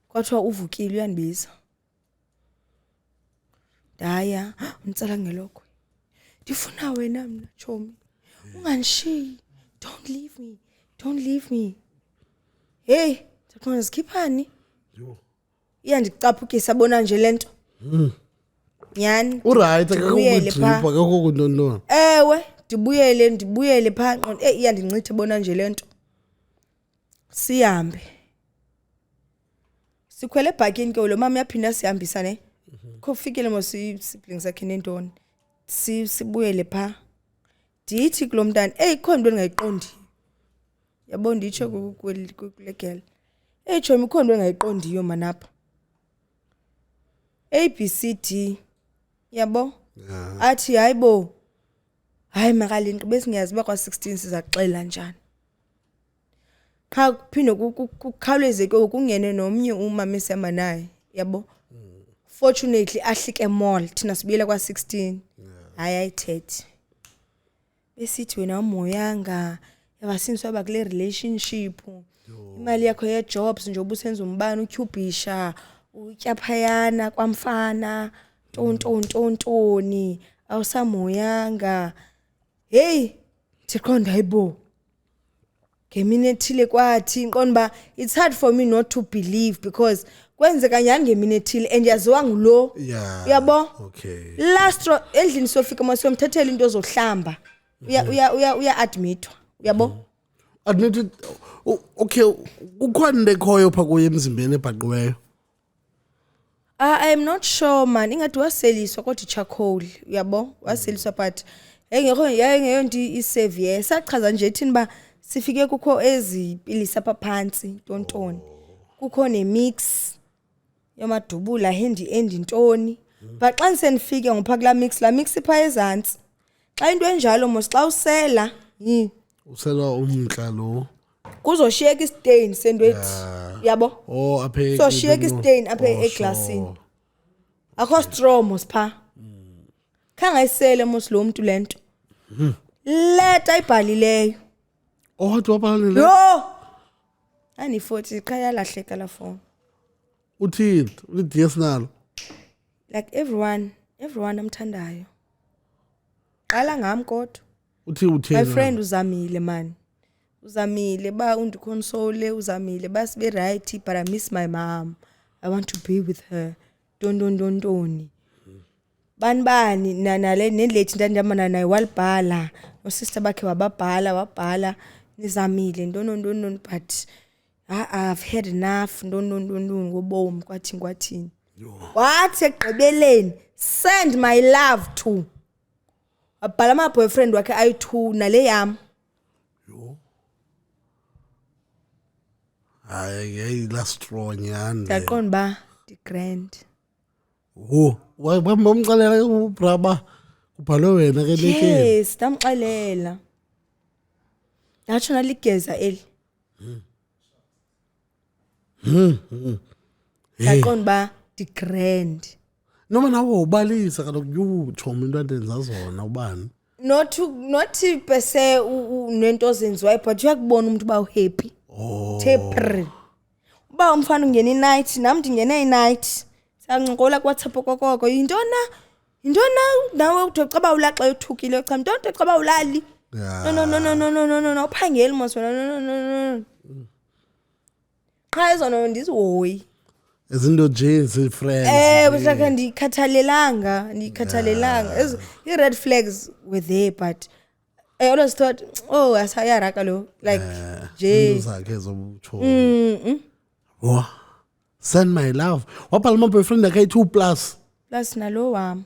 kwathiwa uvukile uyandibiza daya umtsala ngelokho ndifuna wena mina chomi unganishiyi don't leave me hey takhona sikhiphani iyandicapukisa bona nje lento nyani uright akakudripa akakho kuntontona ewe ndibuyele pha iyandincithe bona nje lento sihambe sikhwele ebhakini ke lo mama yaphinda sihambisa ne kofikele mo siblings akhe nentoni sibuyele pha ndithi kulomntana khona into engayiqondi yabo nditsho kule girl chomi khona into engayiqondiyo manapha ABCD yabo athi hayibo hayi makalini besingiyazi bakwa 16 sizaxela njani cha kuphinde kukhawuleze ke ukungene nomnye umama esema naye yabo fortunately ahlike mall thina sibuyela kwa 16 hayi ayithethe besithi wena umoyanga yabasiniswa bakule relationship imali yakho ye jobs nje obusenza umbani utyubhisha utya phayana kwamfana tontoni awusamoyanga hey thiqonda hayibo ngemini ethile kwathi inqonba it's hard for me not to believe because kwenzeka nyani ngemini ethile and yaziwa ngulo yabo okay last endlini sofika masiyomthathela into zohlamba uya admitwa yabo admitted okay ukhona lekhoyo pha kuye emzimbeni ebhaqiweyo I am not sure man ingathi waseliswa kodwa charcoal yabo waseliswa but engekho yayengeyonto isevere sachaza nje thini ba sifike kukho ezipilisa apha phansi tontoni kukho nemix yamadubula handy intoni but xa senifike ngopha kula mix la mix ipha ezantsi xa into enjalo mos xa usela usela umntla lo kuzoshiyeka istain sendwethi yabo aphe so shiyeka istain apha eglassini akho straw mos pha khangayisele mos lo muntu lento leta ibhalileyo wathi wabhalile yo Ani 40 kaya lahleka la phone. Uthini? Uthi yes nalo. Like everyone amthandayo. Qala ngam kodwa. Uthi My friend uzamile man. Uzamile ba undiconsole uzamile basibe right but I miss my mom. I want to be with her. Don. Bani nale nelethi ndandamana naye walibhala. No sister bakhe wabhala nizamile don but I've had enough don ngobomi kwathini. Wathi egqibeleni send my love to. Abhala ama boyfriend wakhe ayi2 nale yami. Yo. Hayi la strong yani. Yaqonda ba the grand. Wabamxelela ubraba ubhalwe wena ke lekeni. Yes, damxelela. Yatsho naligeza eli. Yaqonda ba the grand. Noma nawo ubalisa kaloku uthoma into adenza zona ubani. Not per se nento ozenziwayo but uyakubona umuntu ba uhappy. Tepri. Uba umfana ungena night nami ndingena night. Sancokola kwaTsapho kokoko yintona nawe uthocaba ulaxa ethukile cha mntu uthocaba ulali. No uphangeli mosona no. Qha izona ndizihoyi. Izinto nje friends. Besaka ndikhathalelanga. I red flags were there but I always thought asayaraka lo like nje uzakhe zobucho. Send my love. Waphala my boyfriend akay 2+ plus nalo wami.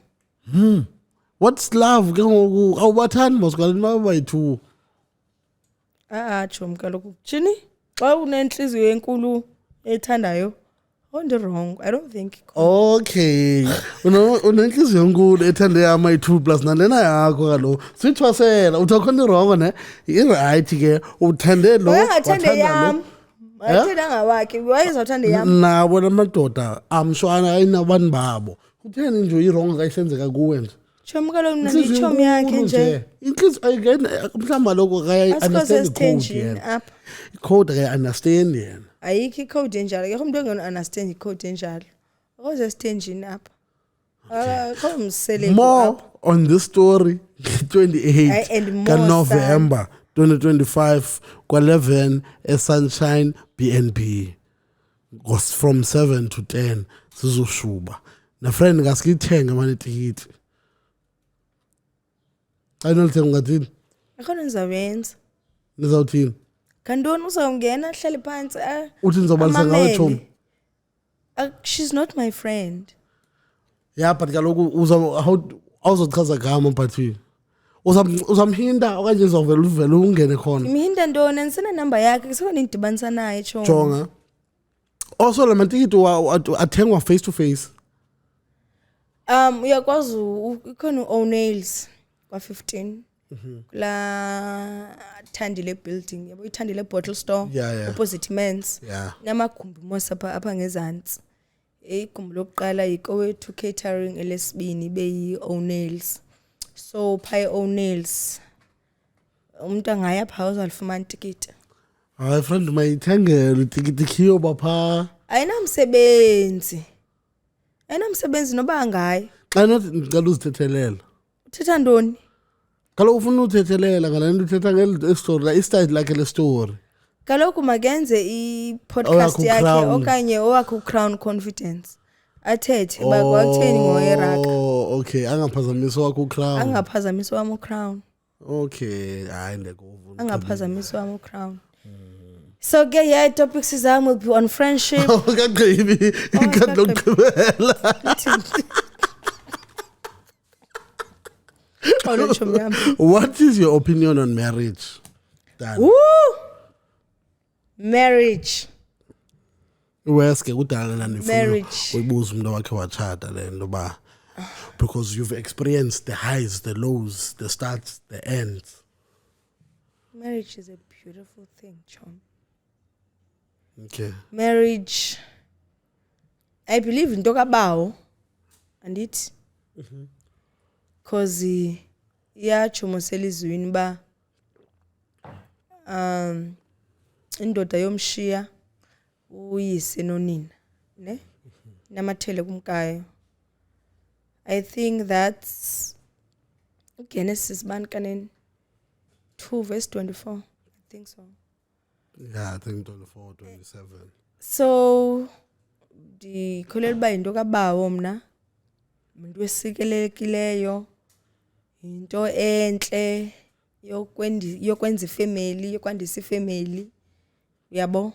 What's love ke ngoku awubathandi mosikwaleni mabayi2. Atsho mkaloku kuthini xa unenhliziyo enkulu ethandayo on the wrong I don't think. Okay. Unenhliziyo enkulu ethande ama2+ plus nalena yakho kalo sithwasela uthakhona wrong ne right ke uthande lo wathanda yami. Ayithanda ngawakhe wayezothanda yami. Nabo lamadoda amshwana ayinabani babo. Kutheni nje uyi-wrong kayisenzeka kuwe nje? Chomkalo mina nichomi yakhe nje. Inhliziyo again mhlamba lokho kaya understand code up. Code kaya understand yena. Ayikho icode enjalo. Ke umuntu engene understand icode enjalo. Oze stage up. Come select more on this story 28 November 2025 kwa11 Sunshine BNB goes from 7 to 10 sizoshuba na friend ngasikithenga manje ticket ayinolithenga ngathini akhona nizawenza nizawuthini kandoni uzawungena ahlale phansi uthi nizobalisa ngawe Tom she's not my friend yeah but kaloku awuzochaza gama mphathini uzamhinda okanye uzovela ungene khona imhinda ntoni anisena number yakhe kusona indibanisa naye Chonga jonga also la matikiti athengwa face to face uyakwazi ikhona O'Neill's kwa 15 la Thandile building yabo iThandile bottle store opposite men's namagumbi mosapha apha ngezantsi igumbi lokuqala yikowethu catering elesibini beyi O'Neill's so pay O'Neill's umuntu angaya pha uzalifumana ticket hayi friend mayithengele ticket khiyo bapha ayinamsebenzi noba angayi xa not ngicela uzithethelela uthetha ntoni kaloku ufuna uthethelela ngalento uthetha ngeli story la istyle lakhe le story kaloku makenze i-podcast yakhe okanye owakhe uCrown Confidence athethe bakwakutheni ngoyeraka okay angaphazamisa wakhe uCrown angaphazamisa wami uCrown okay hayi ndekuvu angaphazamisa wami uCrown so ke yeah topics zami will be on friendship kagqibi ikadlokugqibela What is your opinion on marriage? Dan? Marriage. Weske kudala na nifuna uyibuza umuntu wakhe wachata lento ba because you've experienced the highs, the lows, the starts, the ends. Marriage is a beautiful thing, Chon. Okay. Marriage, I believe in Tokabaо and it because yacho moselizwini ba indoda yomshiya uyise nonina ne namathele kumkayo. I think that's Genesis bankaneni 2:24. I think so. Yeah, I think 24, 27. So ndikholelwa uba yinto kabawo mna umuntu wesikelekileyo into entle yokwenza ifamily yokwandisa ifamily uyabo.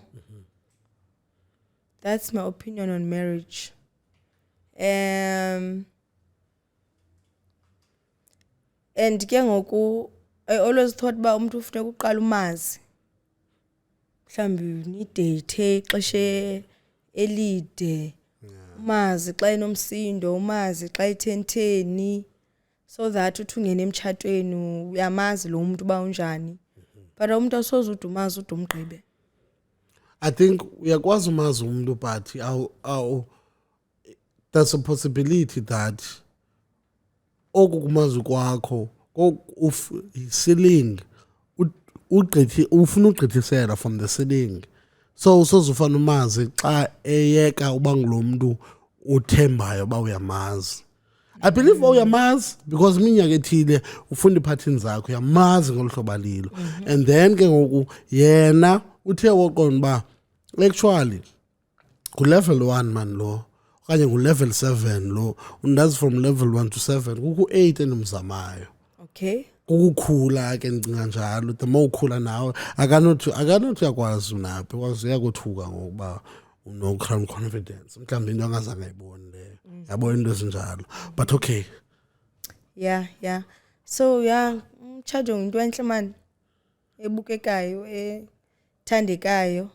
That's my opinion on marriage. And ke ngoku I always thought ba umuntu ufuna ukuqala umazi mhlambi ni date ixesha elide umazi xa enomsindo umazi xa ethenteni so that uthi ungene emtshatweni uyamazi lo muntu ba unjani but umuntu asoze udumazi udumgqibe. I think uyakwazi umazi umuntu but there's a possibility that okukumazi kwakho ceiling ufuna ugqithisela from the ceiling so usozufana umazi xa eyeka uba ngulomuntu uthembayo ba uyamazi. I believe uyamazi because iminyaka ethile ufunda iphathini zakho uyamazi ngolhlobo alilo and then ke ngoku yena uthe woqonda ba actually ku level 1 man lo okanye ku level 7 lo undazi from level 1 to 7 kuku 8 enimzamayo. Okay. Ukukhula ke ngicinga njalo the more ukhula nawe akanothi uyakwazi unaphi because uyakuthuka ngokuba uno crown confidence mhlawumbe into angazange ayibone le yabona into ezinjalo but okay. Yeah. So yeah, umtshato into enhle man ebukekayo ethandekayo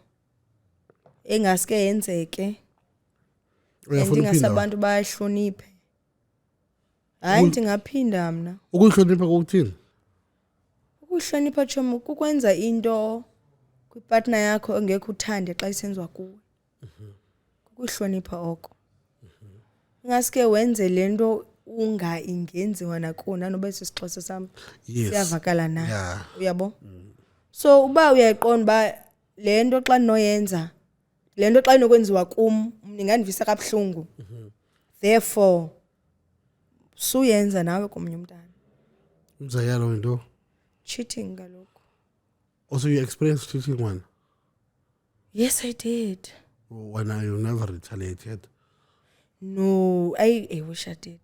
engaske yenzeke ndingasabantu bayahloniphe. Hayi ndingaphinda mna. Ukuhlonipha kokuthini? Ukuhlonipha chomo kukwenza into kwipartner yakho engekho uthande xa isenziwa kuwe. Ukuhlonipha oko. Ngaske wenze lento ingenziwa nakona noba sisixhosa sami siyavakala na uyabo. So uba uyayiqonda ba lento xa noyenza lento xa inokwenziwa kum ningandivisa kabuhlungu therefore suyenza nawe komnye umntana. Umzekelo into Cheating kaloku. Also you experienced cheating one? Yes, I did. When you never retaliated? No, I wish I did.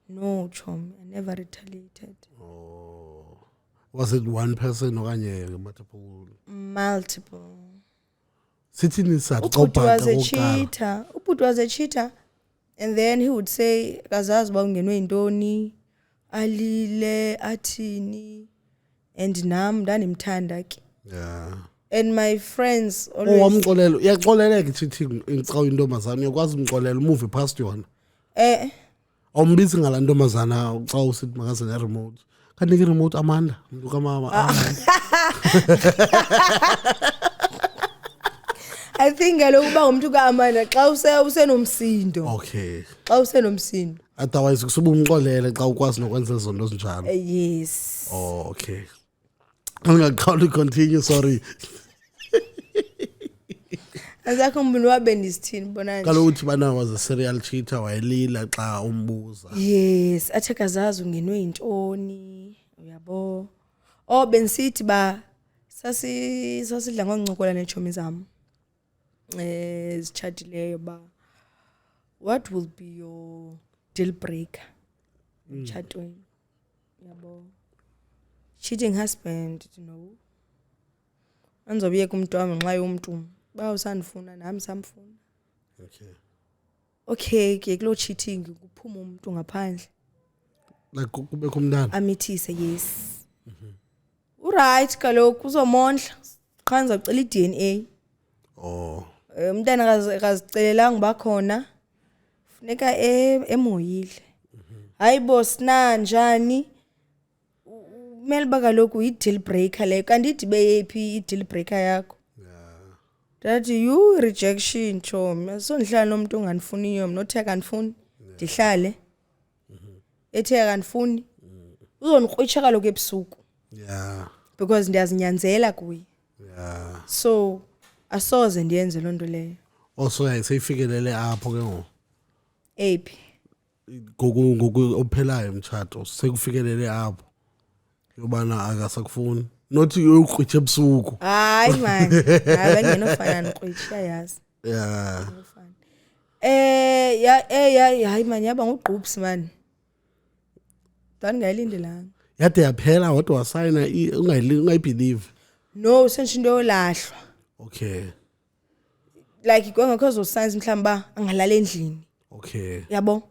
No, chom, I never retaliated. Oh. Was it one person okanye multiple? Multiple. Sitting inside. Ubhuti was a cheater. And then he would say, kazazi ba ungenwe yintoni, alile, athini, and nam ndanimthanda ke. Yeah. And my friends always. Wamxolela, uyaxoleleka cheating xa uyintombazana, uyakwazi umxolela move past yona. Awumbizi ngala ntombazana xa usithi makaze ne remote. Kanti ke remote Amanda, umuntu kamama. I think kaloku uba umuntu kaAmanda xa usenomsindo. Okay. Xa usenomsindo. Otherwise kusuba umxolele xa ukwazi nokwenza izinto ezinjalo. Yes. Oh, okay. I'm going to continue, sorry. Azakho umuntu wabe ndisithini bona nje. Kaloku uthi bana was a serial cheater wayelila xa umbuza. Yes, athe kazazi ungenwe yintoni, uyabo. Oh bensithi ba sasidla ngoncokola nechomi zami. Zitshatileyo ba what will be your deal breaker emtshatweni yabo. Cheating husband, you know. Anzobiyeka umuntu wami nxa yomuntu ba usandifuna nami samfuna. Okay ke kulo cheating kuphuma umuntu ngaphandle. Like kube kumntana. Amithise yes. Right kaloku uzomondla qhanza ucela iDNA. Oh. Umntana akazicelelanga bakhona funeka emoyile. Hayi boss na njani kumele bakaloku i-deal breaker le kanti idibe yaphi i-deal breaker yakho. That you rejection chom sondihlala nomuntu onganifuniyo mina othe kanifuni ndihlale ethe kanifuni uzonikrwitsha kaloku ebusuku. Yeah. Because ndiyazinyanzela kuye. Yeah. So asoze ndiyenze lonto leyo. Also yayiseyifikelele apho ke ngo. Aphi. Ngoku ophelayo umtshato sekufikelele apho. Yobana akasakufuni. Not uyoqhwitha ebusuku. Hayi man. Hayi ngenofana noqhwitha yazi. Yeah. Hayi man yaba ngugqupsi man. Ndangayilindelanga. Yade yaphela kodwa wasayina ungayibelieve. No, senshinto yolahlwa. Okay. Like kwengekho zo signs mhlawumbe ba angalala endlini. Okay. Yabo.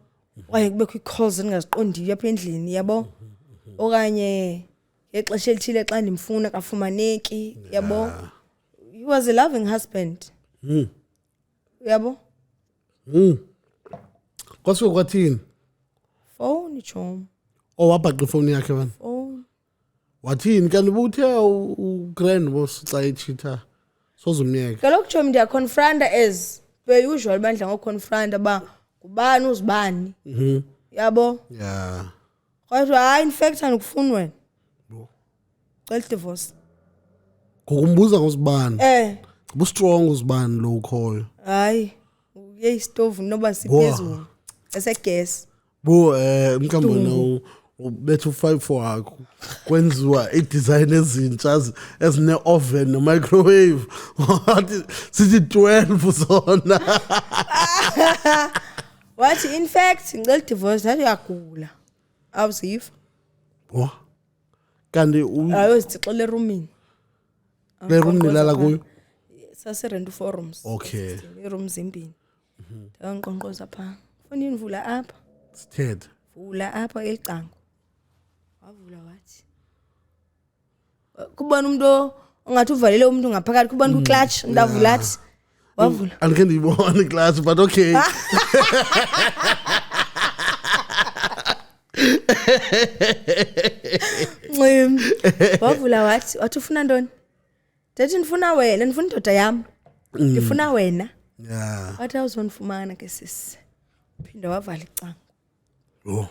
Waye kubekho i-calls engaziqondiyo apha endlini, yabo. Okanye exesha elithile xa ndimfuna kafumaneki, yabo. He was a loving husband. Yabo. Kwasuke kwathini? Phone chom. Wabhaqa ifoni yakhe man. Phone. Wathini kanti ubuthe ugrand boss xa echitha sozumnyeka. Kaloku chom ndiya confronta as per usual bandla ngoconfronta ba kubani uzibani. Yabo. Yeah. Kodwa hayi in fact andikufuni wena. Cela divorce. Ngokumbuza ngosibani. Bu strong usibani lo ukhoyo. Hayi. Uye stove noba siphezulu. Esegesi. Bo mkambo no ubethu 5 wakho kwenziwa i-design ezintsha ezine oven no microwave. Sithi 12 zona. Wathi in fact ngicela divorce nathi uyagula. Awuziva? Bo. Kanti ayozixola eroomini. Le room nilala kuyo? Sasirent 4 rooms. Okay. Irooms ezimbini. Ngiqonqoza pha. Ufuna invula apha. Sithethe. Vula apha elicango. Wavula wathi. Kubona umuntu ongathi uvalele umuntu ngaphakathi kubona ku-clutch ndavula athi. Wavula. Andike ndiyibona i-clutch but okay. Wavula wathi ufuna ntoni? Ndathi ndifuna wena, ndifuna indoda yam. Ndifuna wena. Yeah. Wathi awuzondifumana ke sisi. Phinda wavala icango. Oh.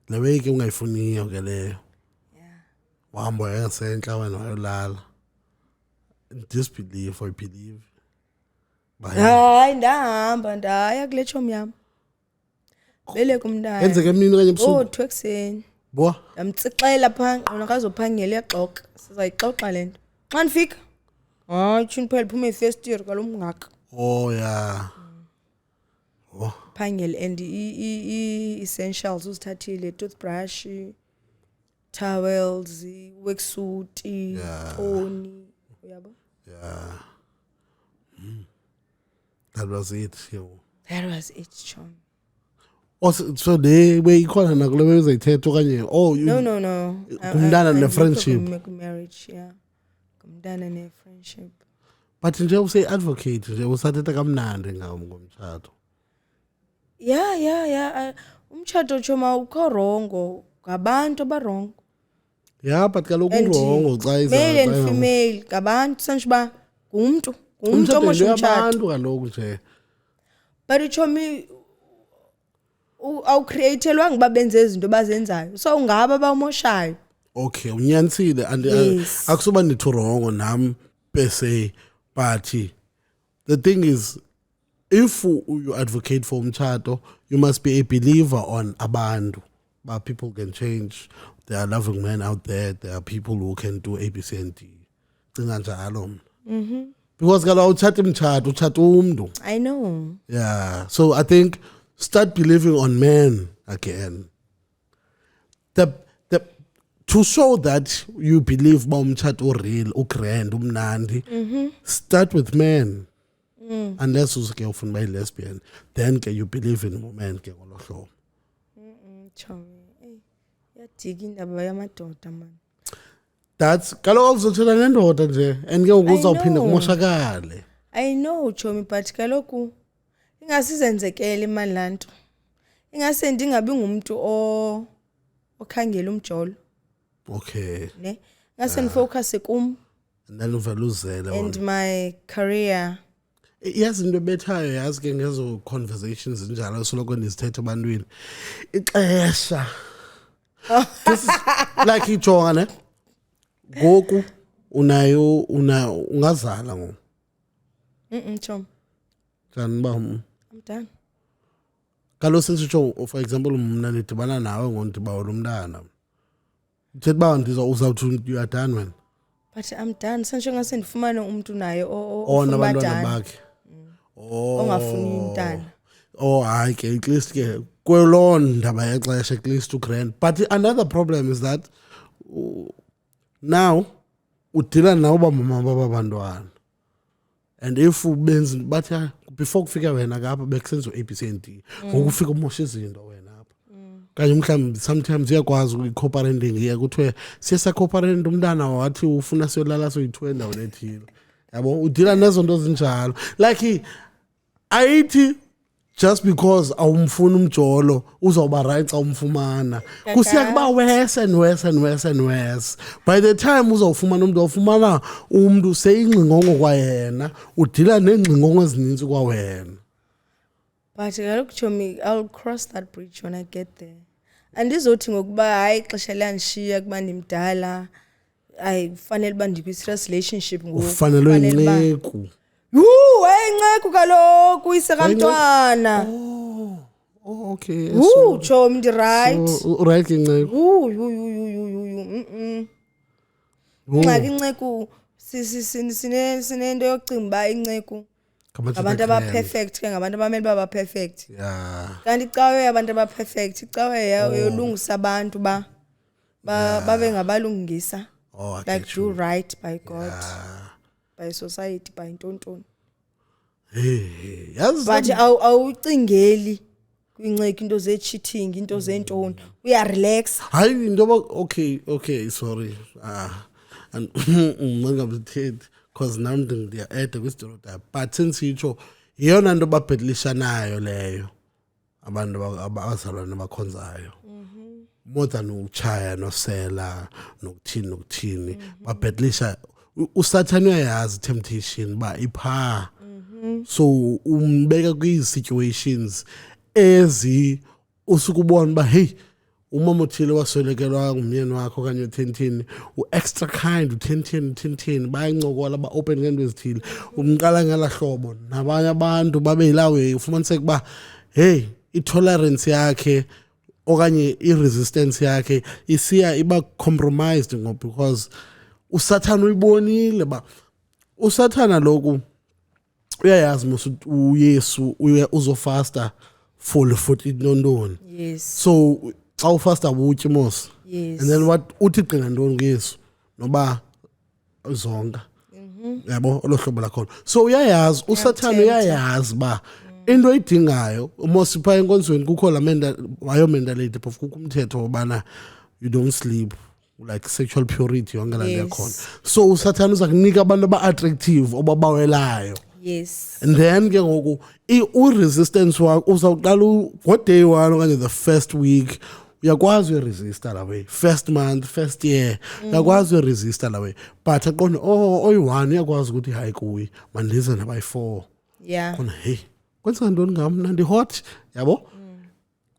Le week ungayifuniyo ke leyo. Yeah. Wahamba yasenhla wena wayolala. Disbelief or believe. Hayi ndahamba ndaya kule chom yam. Bele kumntana. Enzeke emini kanye ebusuku. 2 ekseni. Bo. Yamtsixela phansi wona kazophangela yaxoxa. Sizayixoxa lento. Xa ndifika. Hayi tshini phela phuma ifestiri kalomngaka. Oh yeah. Oh. Phangela and essentials uzithathile toothbrush, towels, worksuit, phone, uyabo? Yeah. That was it. That was it, chom. So they where ikhona nakule bezayithetha okanye No. Kumntana ne friendship. Marriage, yeah. Kumntana ne friendship. But nje use advocate nje usathetha kamnandi ngomtshato. Yeah. Umtshato choma ukho wrong, ngabantu abarongo. Yeah, but kaloku urongo xa iza. Male and female, ngabantu sanjiba ngumuntu omosha umtshato. Abantu kaloku nje. But uchomi awucreatelwanga uba benze izinto bazenzayo. So ungaba bawumoshayo. Okay, unyanisile and akusuba nitho wrong nam per se, but the thing is if you advocate for umtshato, you must be a believer on abantu. But people can change. There are loving men out there. There are people who can do A, B, C, and D. Because I know. Yeah. So I think start believing on men again. To show that you believe umtshato real, grand, umnandi, start with men. Unless you ufuna by lesbian, then you believe in women ke ngolo hlobo. Yadika indaba yamadoda man. That's kaloku uzotshela nendoda nje and ke uzawuphinda kumoshakale. I know chomi but kaloku ingasizenzekele imali lanto. Ingase ndingabi ngumuntu okhangela umjolo. Okay. Ne? Ngase ndifocus kum. And then uveluzela. And my career. Yazi into bethayo yazi ke ngezo conversations njalo soloko ndizithethe ebantwini. Ixesha. This is like ijonga ne. Ngoku unayo ungazala ngo. Chom. Njani ba I'm done. kalo sensitsho for example mna nidibana nawe ngondibawo lomntana. Uthetha uba uzawuthi you are done wena. But I'm done. Sancho ngase ndifumane umuntu naye Ona abantwana bakhe. Ongafuni umntana. Oh hayi ke at least ke kwelo ndaba yexesha at least to grand. But another problem is that now udila nawo bamama babantwana. And if ubenzi bathi before kufika wena kapha bekusenziwa ABCD ngokufika umosha izinto wena apha. Kanye mhlawumbe sometimes uyakwazi ukucooperating iya kuthiwe siyasa cooperate umntana wathi ufuna siyolala soyi2 endaweni ethile. Yabo udila nezo nto zinjalo. Like ayithi just because awumfuna umjolo uzawuba right xa umfumana kusiya kuba worse and worse and worse and worse. By the time uzawufumana umuntu awufumana umuntu seyingxingongo kwayena udila neengxingongo ezininzi kwawena. But kaloku Chomi, I'll cross that bridge when I get there. Andizothi ngokuba hayi ixesha liyanishiya kuba ndimdala ayifanele uba ndikwi-serious relationship ngoku. Ufanelwe inceku. Wayenceku kaloku isekamntwana. Oh, okay. Chomi ndi-right. So, right ke inceku. Ingxaki inceku sinento yokucinga uba inceku ngabantu aba-perfect ke ngabantu abamele uba ba-perfect. Yeah. Kanti icawe yabantu aba-perfect icawe yolungisa abantu babe ngabalungisa. Oh, Like do right by God, by society, by ntontoni. Hey, yazi But awucingeli kwinceki into ze-cheating, into zentoni. Uyarelax. hayi into okay sorry and ngingabuthethe because nam ndiya-eda kwi-stereotype but sensitsho yiyona nto babhedlishanayo leyo abantu abazalwane abakhonzayo more than utshaya nosela nokuthini babhedlisha usathane uyayazi temptation ba iphaa so umbeka kwi-situations ezi usukubona uba hey umama othile waswelekelwa ngumyeni wakho okanye utheni u-extra kind utheni bayancokola ba-open ngento ezithile umqala ngela hlobo nabanye abantu babe yilawe ufumaniseka uba hey i-tolerance yakhe okanye i-resistance yakhe isiya iba compromised because usathana uyibonile ba usathana loku uyayazi mos uYesu uzofasta full futhi inontoni. Yes. So xa ufasta butyi mos. Yes. And then what uthi qina ntoni kuYesu noba zonga. Yabo olohlobo lakhona. So uyayazi usathana uyayazi ba into ayidingayo mos pha enkonzweni kukho la mentality phofu kukho umthetho obana you don't sleep like sexual purity yonke laa nto yakhona. So usathana uza kunika abantu aba-attractive obabawelayo. Yes. And then ke ngoku u-resistance wakho uzawuqala ngo-day 1 okanye the first week uyakwazi uyiresista la way, first month, first year uyakwazi uyiresista la way, but aqonde oyi-1 uyakwazi ukuthi hayi kuyi mandize nabayi-4 khona hey kwenza ntoni ngam nandihot yabo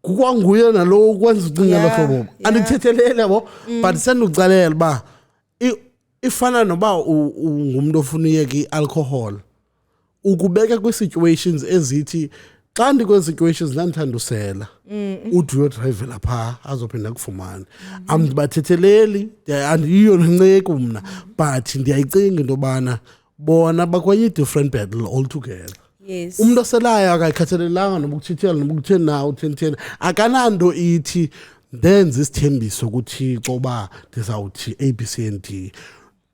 kukwanguye nalo ukwenza ucingalohlobo andithethelele yabo but sendukucalela uba ifana noba ungumntu ofuna uyeka i-alcohol ukubeka kwi-situations ezithi xa ndikwezi-situations ndandithanda usela uthi uyodrayivela phaa azophinda kufumane ndibathetheleli andiyiyo nenceki mna but ndiyayicinga into yobana bona bakwenye-different battle altogether. Yes. Umuntu oselayo akayikhathalelanga noba ukuthithela noba ukutheni nawo utheni akananto ithi ndenze isithembiso kuThixo uba ndizawuthi ABC and D.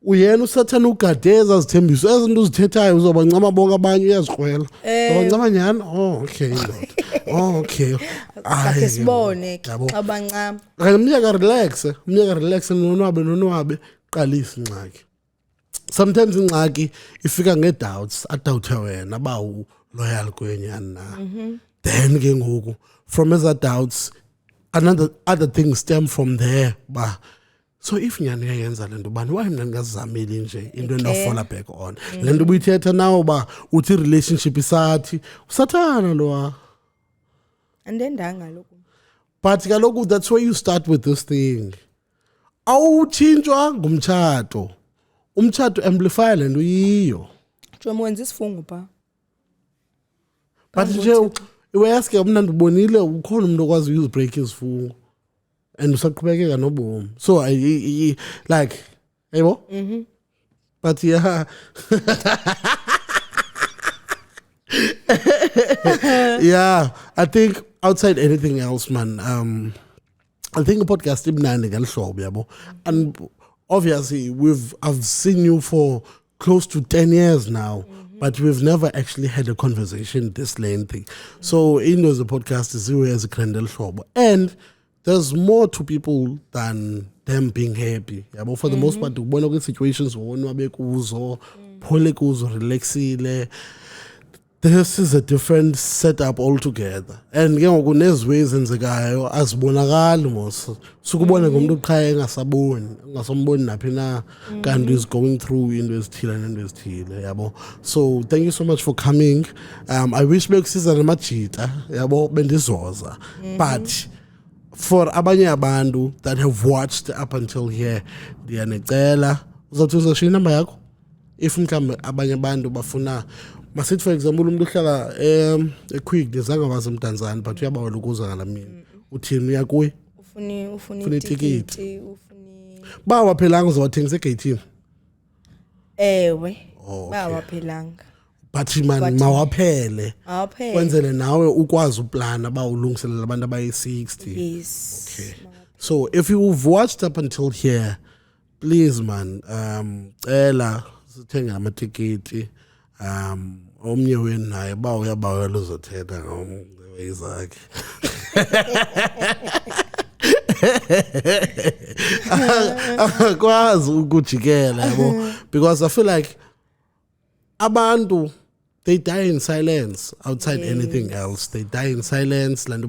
Uyena usathana ugade ezazithembiso ezi zinto uzithethayo uzobancama bonke abanye uyazikrwela uzobancama nyhani okay ndoda okay akhe sibone xa bancama kanye umnyaka relax nonwabe qalisa ingxaki. Sometimes ingxaki ifika nge-doubts adawuthe wena ba loyal kwenyani na then ke ngoku from eza doubts other things stem from there ba so if nyani uyayenza le nto bani why mna ndingazizameli nje into endawufalla back on le nto ubuyithetha nawo uba uthi relationship isathi usathana lowa andendanga lokhu but kaloku that's where you start with this thing awutshintshwa ngumtshato umtshato amplify le nto yiyo Jomo wenza isifungo pha but nje uyaske umnandi ubonile ukhona umuntu okwazi uzibreak izifungo and usaqhubekeka nobomi so I like yebo but yeah yeah I think outside anything else man I think a podcast imnandi ngalihlobo yabo and obviously I've seen you for close to 10 years now but we've never actually had a conversation this lengthy so into the podcast is as a Krendel Shobo and there's more to people than them being happy yabo for the most part ubona ku situations wonwabe kuzo phole kuzo relaxile. This is a different setup altogether. And ke ngoku neziways enzekayo azibonakali mos. Sukubona ngomuntu oqhaya engasaboni, ungasomboni naphi na kanti is going through into ezithile yabo. So thank you so much for coming. I wish bekusiza namajita yabo bendizoza. But for abanye abantu that have watched up until here, ndiyanecela uzothi uzoshiya inamba yakho if mhlawumbe abanye abantu bafuna masithi for example umuntu uhlala eQuick dezanga wazi umdanzana but uyabawela ukuza ngala mina uthini uyakuye ufuni ticket bawaphelanga uzowathengisa egate ewe bawaphelanga but man mawaphele kwenzele nawe ukwazi uplana bawulungiselela abantu abayi 60 yes okay so if you've watched up until here please man cela sithenga amatikiti omnye wenu naye uyabawela uzothetha ngomwezakhe akwazi ukujikela yabo because I feel like abantu they die in silence outside anything else. They die in silence. You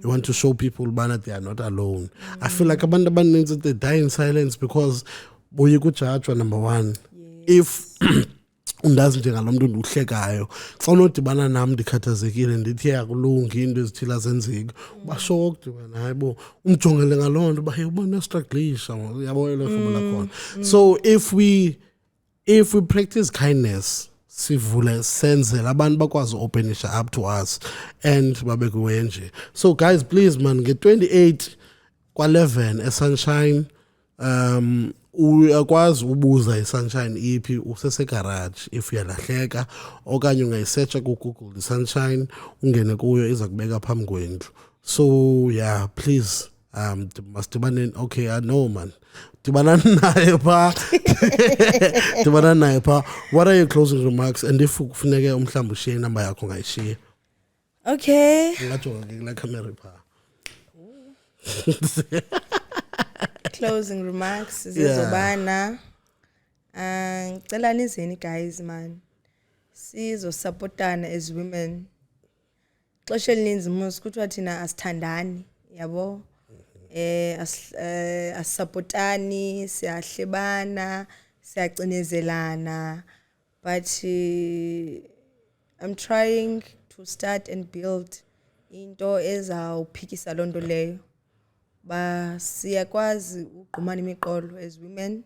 want to show people that they are not alone. I feel like abantu abaninzi they die in silence because boyikujajwa number one. If undazi njengalomuntu uhlekayo xa unodibana nami ndikhathazekile ndithi yakulungi into ezithila zenzika bashoked wena hayibo umjongele ngalonto bahe ubona strugglisha yabo elo hlobo lakhona so if we practice kindness sivule senzele abantu bakwazi openisha up to us and babekuwe nje so guys please man nge-28 kwa-11 eSunshine uyakwazi ubuza iSunshine iphi usesegarage if uyalahleka okanye ungayisearcha ku-Google iSunshine ungene kuyo iza kubeka phambi kwendlu so yeah please masdibane okay I know man dibana naye pha what are your closing remarks and if kufuneke umhlawumbe ushiye inamba yakho ngayishiye okay ngajonga kula camera pha closing remarks zizobana ngicela nizeni guys man sizosupportana as women xesha elininzi mos kuthiwa thina asithandani yabo asupportani siyahlebana siyacinezelana but I'm trying to start and build into ezawuphikisa lonto leyo siyakwazi ugqumana imiqolo as women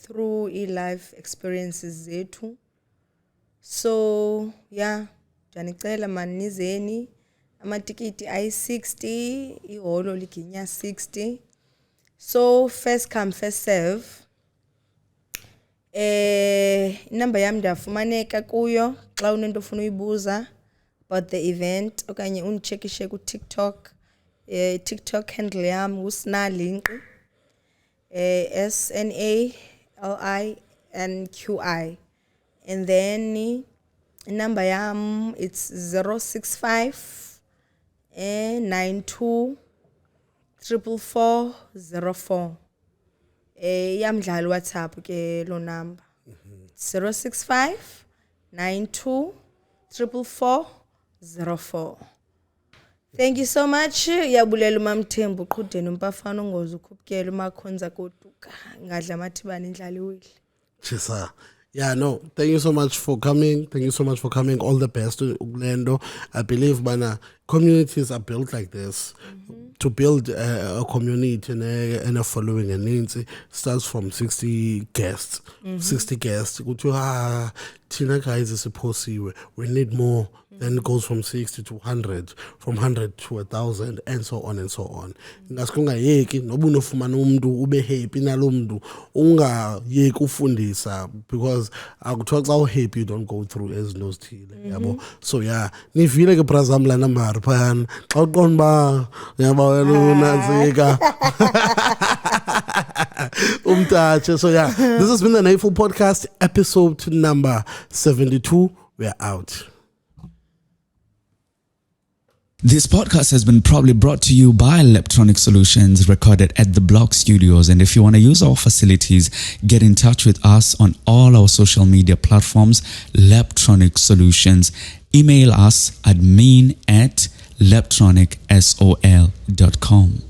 through life experiences zethu so yeah janicela man nizeni amatikiti ayi-60 iholo liginya 60 so first come first serve inamba yami ndafumaneka kuyo xa unento ofuna uyibuza about the event okanye undichekishe ku TikTok TikTok handle yam uSnalinqi SNALINQI and then number yam it's 065 92 44404 yamdlala WhatsApp ke lo number 065 92 44404 Thank you so much. Yabulela uMamthembu uqhudeni umpafana ongoza ukhuphukela umakhonza koduka ngadla amathibana indlala iwile. Chisa. Yeah, no. Thank you so much for coming. Thank you so much for coming. All the best to Uglendo. I believe bana communities are built like this. To build a community and a following, and it starts from 60 guests. 60 guests. Tina guys is supposed to, we need more. Then it goes from 60 to 100, from 100 to 1,000, and so on and so on. Ngasikunga nobu nofumana umuntu ube happy nalo muntu ungayeki ufundisa, because akuthiwa xa uhappy you don't go through ezinto ezithile, yabo. So yeah, nivile ke brazam lana mari phayana xa uqonda uba yaba wena unanzika umtatshe. So yeah, this has been the Nightfall Podcast, episode number 72. We're out. This podcast has been proudly brought to you by Leptronic Solutions, recorded at the Block Studios. And if you want to use our facilities, get in touch with us on all our social media platforms, Leptronic Solutions. Email us admin@leptronicsol.com.